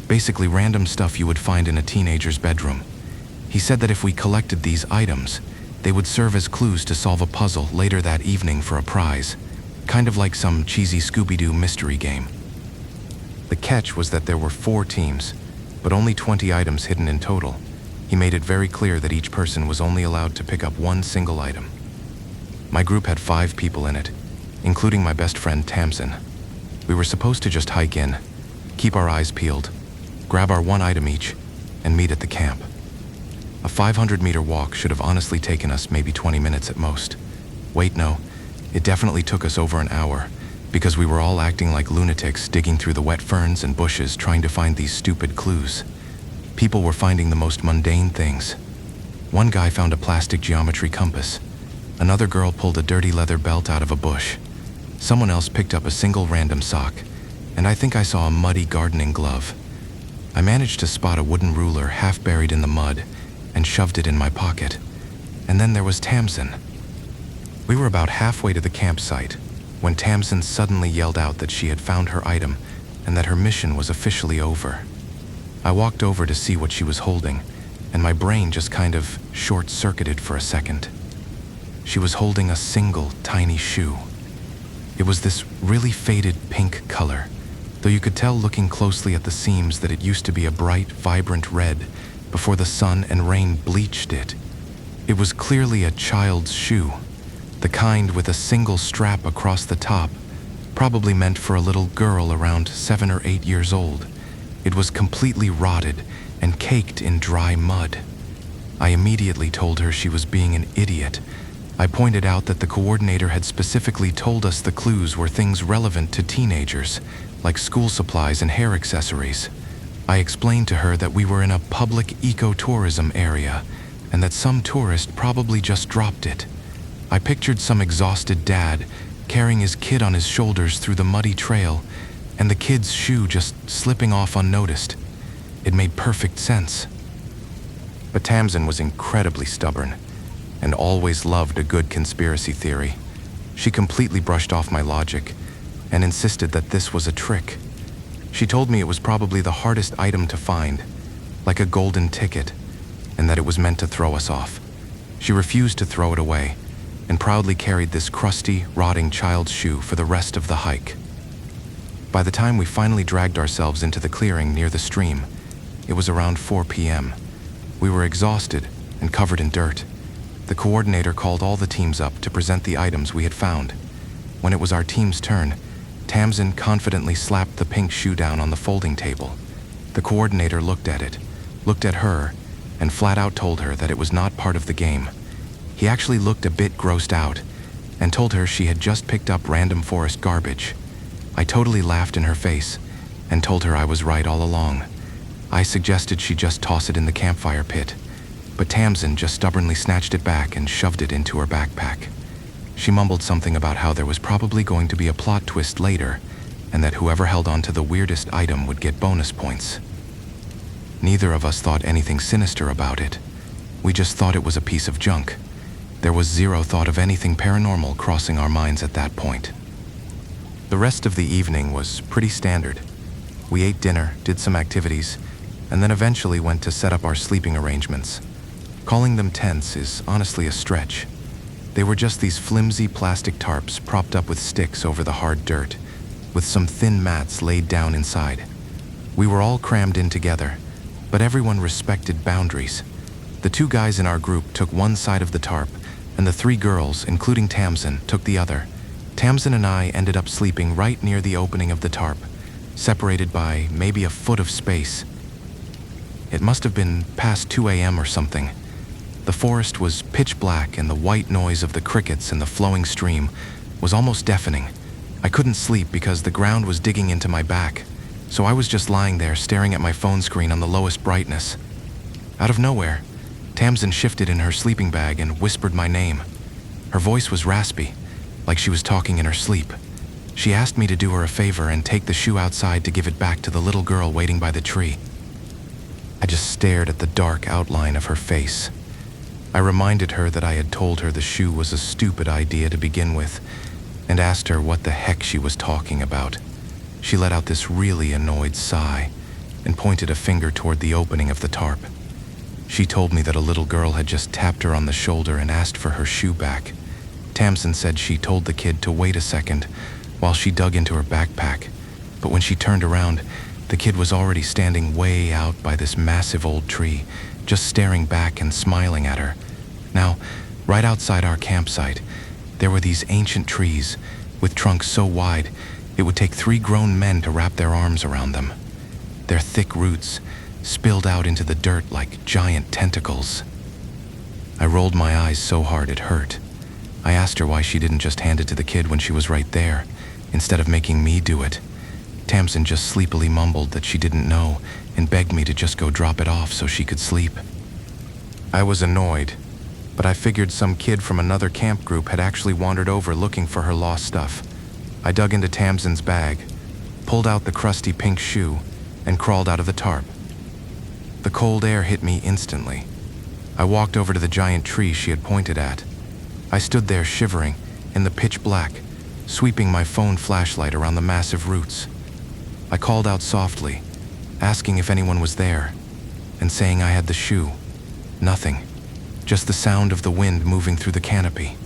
basically random stuff you would find in a teenager's bedroom. He said that if we collected these items, they would serve as clues to solve a puzzle later that evening for a prize, kind of like some cheesy Scooby-Doo mystery game. The catch was that there were 4 teams, but only 20 items hidden in total. He made it very clear that each person was only allowed to pick up one single item. My group had 5 people in it, including my best friend Tamsin. We were supposed to just hike in, keep our eyes peeled, grab our one item each, and meet at the camp. A 500-meter walk should have honestly taken us maybe 20 minutes at most. Wait, no, it definitely took us over an hour, because we were all acting like lunatics digging through the wet ferns and bushes trying to find these stupid clues. People were finding the most mundane things. One guy found a plastic geometry compass. Another girl pulled a dirty leather belt out of a bush. Someone else picked up a single random sock, and I think I saw a muddy gardening glove. I managed to spot a wooden ruler half buried in the mud and shoved it in my pocket. And then there was Tamsin. We were about halfway to the campsite when Tamsin suddenly yelled out that she had found her item and that her mission was officially over. I walked over to see what she was holding, and my brain just kind of short-circuited for a second. She was holding a single tiny shoe. It was this really faded pink color, though you could tell looking closely at the seams that it used to be a bright, vibrant red before the sun and rain bleached it. It was clearly a child's shoe, the kind with a single strap across the top, probably meant for a little girl around 7 or 8 years old. It was completely rotted and caked in dry mud. I immediately told her she was being an idiot, I pointed out that the coordinator had specifically told us the clues were things relevant to teenagers, like school supplies and hair accessories. I explained to her that we were in a public ecotourism area and that some tourist probably just dropped it. I pictured some exhausted dad carrying his kid on his shoulders through the muddy trail and the kid's shoe just slipping off unnoticed. It made perfect sense. But Tamsin was incredibly stubborn and always loved a good conspiracy theory. She completely brushed off my logic and insisted that this was a trick. She told me it was probably the hardest item to find, like a golden ticket, and that it was meant to throw us off. She refused to throw it away and proudly carried this crusty, rotting child's shoe for the rest of the hike. By the time we finally dragged ourselves into the clearing near the stream, it was around 4 p.m. We were exhausted and covered in dirt. The coordinator called all the teams up to present the items we had found. When it was our team's turn, Tamsin confidently slapped the pink shoe down on the folding table. The coordinator looked at it, looked at her, and flat out told her that it was not part of the game. He actually looked a bit grossed out and told her she had just picked up random forest garbage. I totally laughed in her face and told her I was right all along. I suggested she just toss it in the campfire pit, but Tamsin just stubbornly snatched it back and shoved it into her backpack. She mumbled something about how there was probably going to be a plot twist later, and that whoever held on to the weirdest item would get bonus points. Neither of us thought anything sinister about it. We just thought it was a piece of junk. There was zero thought of anything paranormal crossing our minds at that point. The rest of the evening was pretty standard. We ate dinner, did some activities, and then eventually went to set up our sleeping arrangements. Calling them tents is honestly a stretch. They were just these flimsy plastic tarps propped up with sticks over the hard dirt, with some thin mats laid down inside. We were all crammed in together, but everyone respected boundaries. The 2 guys in our group took one side of the tarp, and the 3 girls, including Tamsin, took the other. Tamsin and I ended up sleeping right near the opening of the tarp, separated by maybe a foot of space. It must have been past 2 a.m. or something. The forest was pitch black, and the white noise of the crickets and the flowing stream was almost deafening. I couldn't sleep because the ground was digging into my back, so I was just lying there staring at my phone screen on the lowest brightness. Out of nowhere, Tamsin shifted in her sleeping bag and whispered my name. Her voice was raspy, like she was talking in her sleep. She asked me to do her a favor and take the shoe outside to give it back to the little girl waiting by the tree. I just stared at the dark outline of her face. I reminded her that I had told her the shoe was a stupid idea to begin with, and asked her what the heck she was talking about. She let out this really annoyed sigh and pointed a finger toward the opening of the tarp. She told me that a little girl had just tapped her on the shoulder and asked for her shoe back. Tamsin said she told the kid to wait a second while she dug into her backpack, but when she turned around, the kid was already standing way out by this massive old tree, just staring back and smiling at her. Now, right outside our campsite, there were these ancient trees with trunks so wide it would take 3 grown men to wrap their arms around them. Their thick roots spilled out into the dirt like giant tentacles. I rolled my eyes so hard it hurt. I asked her why she didn't just hand it to the kid when she was right there, instead of making me do it. Tamsin just sleepily mumbled that she didn't know and begged me to just go drop it off so she could sleep. I was annoyed, but I figured some kid from another camp group had actually wandered over looking for her lost stuff. I dug into Tamsin's bag, pulled out the crusty pink shoe, and crawled out of the tarp. The cold air hit me instantly. I walked over to the giant tree she had pointed at. I stood there shivering in the pitch black, sweeping my phone flashlight around the massive roots. I called out softly, asking if anyone was there, and saying I had the shoe. Nothing, just the sound of the wind moving through the canopy.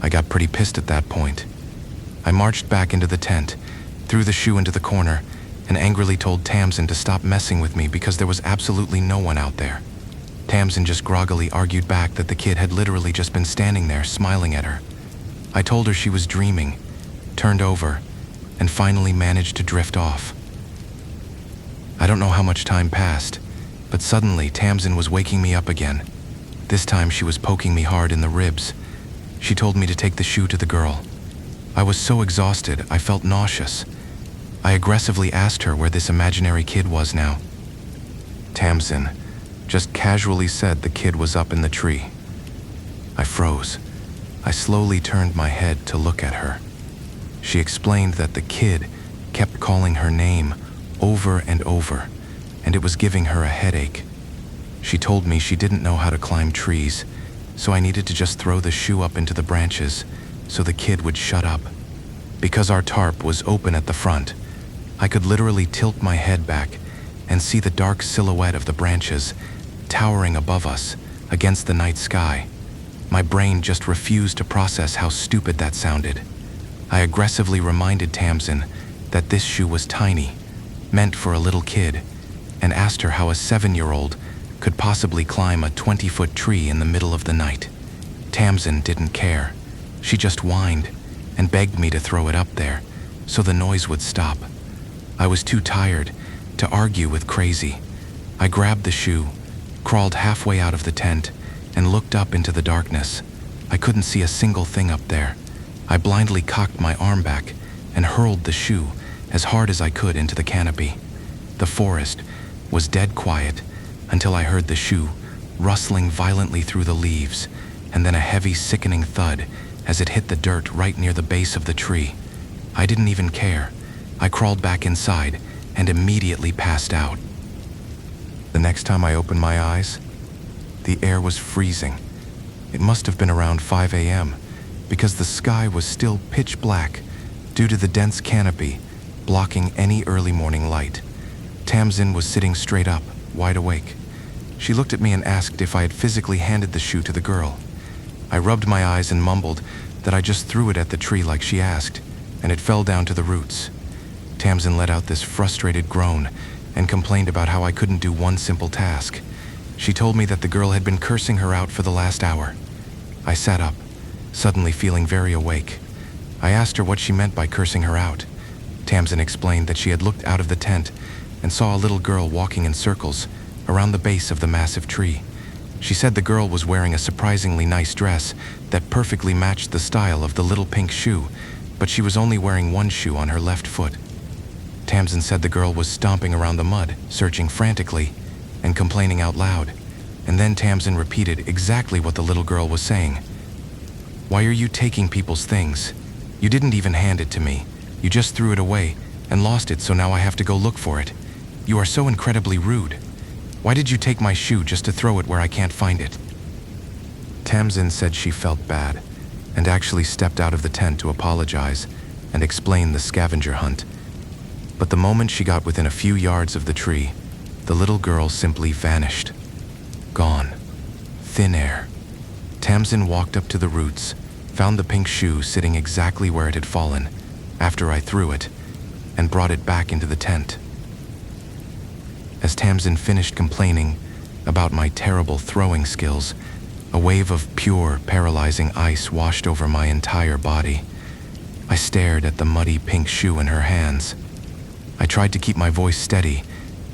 I got pretty pissed at that point. I marched back into the tent, threw the shoe into the corner, and angrily told Tamsin to stop messing with me because there was absolutely no one out there. Tamsin just groggily argued back that the kid had literally just been standing there smiling at her. I told her she was dreaming, turned over, and finally managed to drift off. I don't know how much time passed, but suddenly Tamsin was waking me up again. This time she was poking me hard in the ribs. She told me to take the shoe to the girl. I was so exhausted, I felt nauseous. I aggressively asked her where this imaginary kid was now. Tamsin just casually said the kid was up in the tree. I froze. I slowly turned my head to look at her. She explained that the kid kept calling her name over and over, and it was giving her a headache. She told me she didn't know how to climb trees, so I needed to just throw the shoe up into the branches so the kid would shut up. Because our tarp was open at the front, I could literally tilt my head back and see the dark silhouette of the branches towering above us against the night sky. My brain just refused to process how stupid that sounded. I aggressively reminded Tamsin that this shoe was tiny, meant for a little kid, and asked her how a 7-year-old could possibly climb a 20-foot tree in the middle of the night. Tamsin didn't care. She just whined and begged me to throw it up there so the noise would stop. I was too tired to argue with crazy. I grabbed the shoe, crawled halfway out of the tent, and looked up into the darkness. I couldn't see a single thing up there. I blindly cocked my arm back and hurled the shoe as hard as I could into the canopy. The forest was dead quiet until I heard the shoe rustling violently through the leaves, and then a heavy, sickening thud as it hit the dirt right near the base of the tree. I didn't even care. I crawled back inside and immediately passed out. The next time I opened my eyes, the air was freezing. It must have been around 5 a.m. because the sky was still pitch black due to the dense canopy blocking any early morning light. Tamsin was sitting straight up, wide awake. She looked at me and asked if I had physically handed the shoe to the girl. I rubbed my eyes and mumbled that I just threw it at the tree like she asked, and it fell down to the roots. Tamsin let out this frustrated groan and complained about how I couldn't do one simple task. She told me that the girl had been cursing her out for the last hour. I sat up, suddenly feeling very awake. I asked her what she meant by cursing her out. Tamsin explained that she had looked out of the tent and saw a little girl walking in circles around the base of the massive tree. She said the girl was wearing a surprisingly nice dress that perfectly matched the style of the little pink shoe, but she was only wearing one shoe on her left foot. Tamsin said the girl was stomping around the mud, searching frantically, and complaining out loud. And then Tamsin repeated exactly what the little girl was saying. "Why are you taking people's things? You didn't even hand it to me. You just threw it away and lost it, so now I have to go look for it. You are so incredibly rude. Why did you take my shoe just to throw it where I can't find it?" Tamsin said she felt bad and actually stepped out of the tent to apologize and explain the scavenger hunt. But the moment she got within a few yards of the tree, the little girl simply vanished. Gone. Thin air. Tamsin walked up to the roots, found the pink shoe sitting exactly where it had fallen after I threw it, and brought it back into the tent. As Tamsin finished complaining about my terrible throwing skills, a wave of pure, paralyzing ice washed over my entire body. I stared at the muddy pink shoe in her hands. I tried to keep my voice steady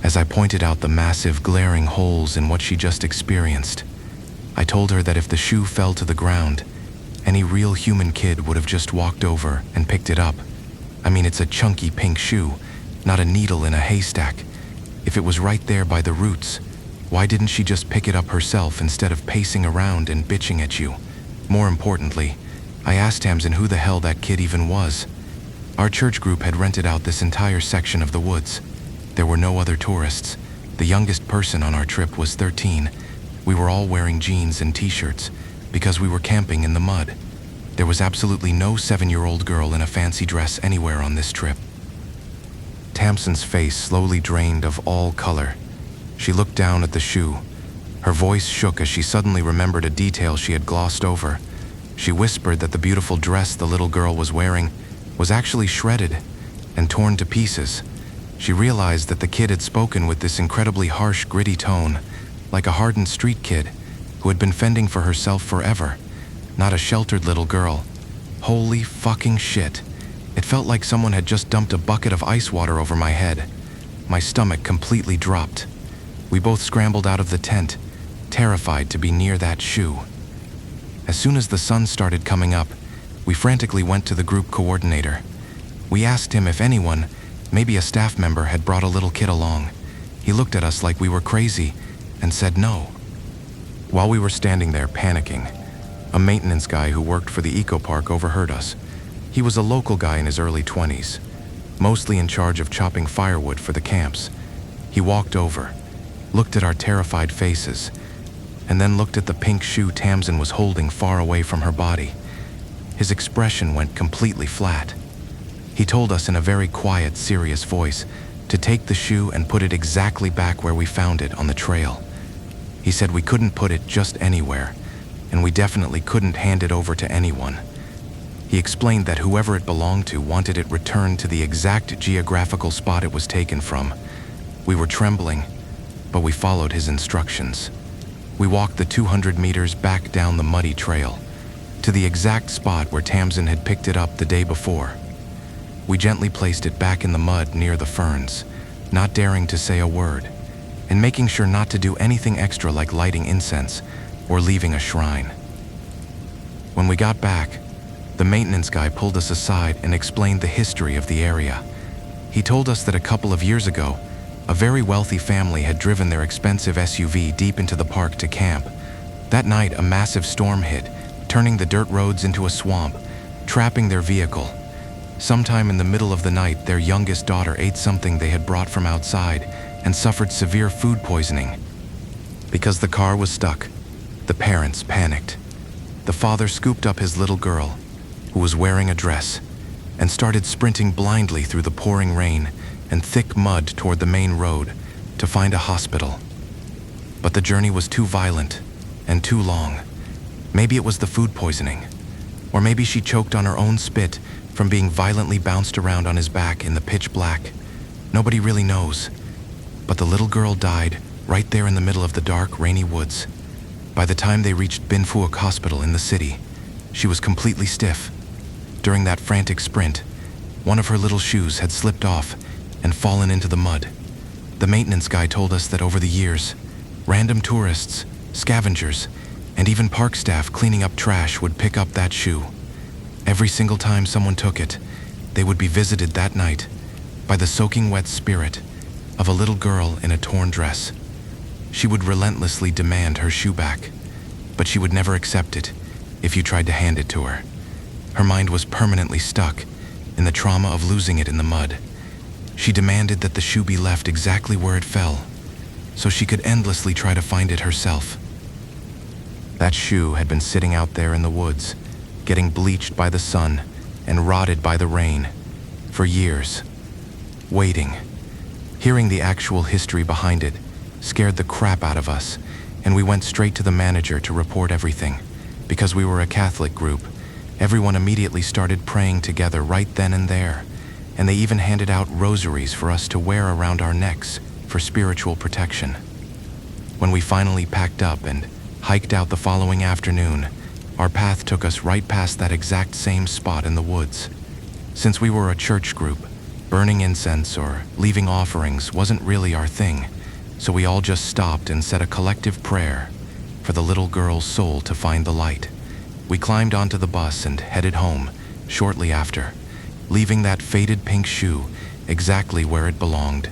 as I pointed out the massive, glaring holes in what she just experienced. I told her that if the shoe fell to the ground, any real human kid would have just walked over and picked it up. I mean, it's a chunky pink shoe, not a needle in a haystack. If it was right there by the roots, why didn't she just pick it up herself instead of pacing around and bitching at you? More importantly, I asked Tamsin who the hell that kid even was. Our church group had rented out this entire section of the woods. There were no other tourists. The youngest person on our trip was 13. We were all wearing jeans and t-shirts because we were camping in the mud. There was absolutely no 7-year-old girl in a fancy dress anywhere on this trip. Tamsin's face slowly drained of all color. She looked down at the shoe. Her voice shook as she suddenly remembered a detail she had glossed over. She whispered that the beautiful dress the little girl was wearing was actually shredded and torn to pieces. She realized that the kid had spoken with this incredibly harsh, gritty tone, like a hardened street kid who had been fending for herself forever, not a sheltered little girl. Holy fucking shit. It felt like someone had just dumped a bucket of ice water over my head. My stomach completely dropped. We both scrambled out of the tent, terrified to be near that shoe. As soon as the sun started coming up, we frantically went to the group coordinator. We asked him if anyone, maybe a staff member, had brought a little kid along. He looked at us like we were crazy and said no. While we were standing there panicking, a maintenance guy who worked for the eco park overheard us. He was a local guy in his early 20s, mostly in charge of chopping firewood for the camps. He walked over, looked at our terrified faces, and then looked at the pink shoe Tamsin was holding far away from her body. His expression went completely flat. He told us in a very quiet, serious voice to take the shoe and put it exactly back where we found it on the trail. He said we couldn't put it just anywhere, and we definitely couldn't hand it over to anyone. He explained that whoever it belonged to wanted it returned to the exact geographical spot it was taken from. We were trembling, but we followed his instructions. We walked the 200 meters back down the muddy trail, to the exact spot where Tamsin had picked it up the day before. We gently placed it back in the mud near the ferns, not daring to say a word, and making sure not to do anything extra like lighting incense or leaving a shrine. When we got back, the maintenance guy pulled us aside and explained the history of the area. He told us that a couple of years ago, a very wealthy family had driven their expensive SUV deep into the park to camp. That night, a massive storm hit, turning the dirt roads into a swamp, trapping their vehicle. Sometime in the middle of the night, their youngest daughter ate something they had brought from outside and suffered severe food poisoning. Because the car was stuck, the parents panicked. The father scooped up his little girl, who was wearing a dress, and started sprinting blindly through the pouring rain and thick mud toward the main road to find a hospital. But the journey was too violent and too long. Maybe it was the food poisoning, or maybe she choked on her own spit from being violently bounced around on his back in the pitch black. Nobody really knows. But the little girl died right there in the middle of the dark, rainy woods. By the time they reached Bin Phuoc Hospital in the city, she was completely stiff. During that frantic sprint, one of her little shoes had slipped off and fallen into the mud. The maintenance guy told us that over the years, random tourists, scavengers, and even park staff cleaning up trash would pick up that shoe. Every single time someone took it, they would be visited that night by the soaking wet spirit of a little girl in a torn dress. She would relentlessly demand her shoe back, but she would never accept it if you tried to hand it to her. Her mind was permanently stuck in the trauma of losing it in the mud. She demanded that the shoe be left exactly where it fell, so she could endlessly try to find it herself. That shoe had been sitting out there in the woods, getting bleached by the sun and rotted by the rain for years, waiting. Hearing the actual history behind it scared the crap out of us, and we went straight to the manager to report everything. Because we were a Catholic group, everyone immediately started praying together right then and there, and they even handed out rosaries for us to wear around our necks for spiritual protection. When we finally packed up and hiked out the following afternoon, our path took us right past that exact same spot in the woods. Since we were a church group, burning incense or leaving offerings wasn't really our thing, so we all just stopped and said a collective prayer for the little girl's soul to find the light. We climbed onto the bus and headed home shortly after, leaving that faded pink shoe exactly where it belonged.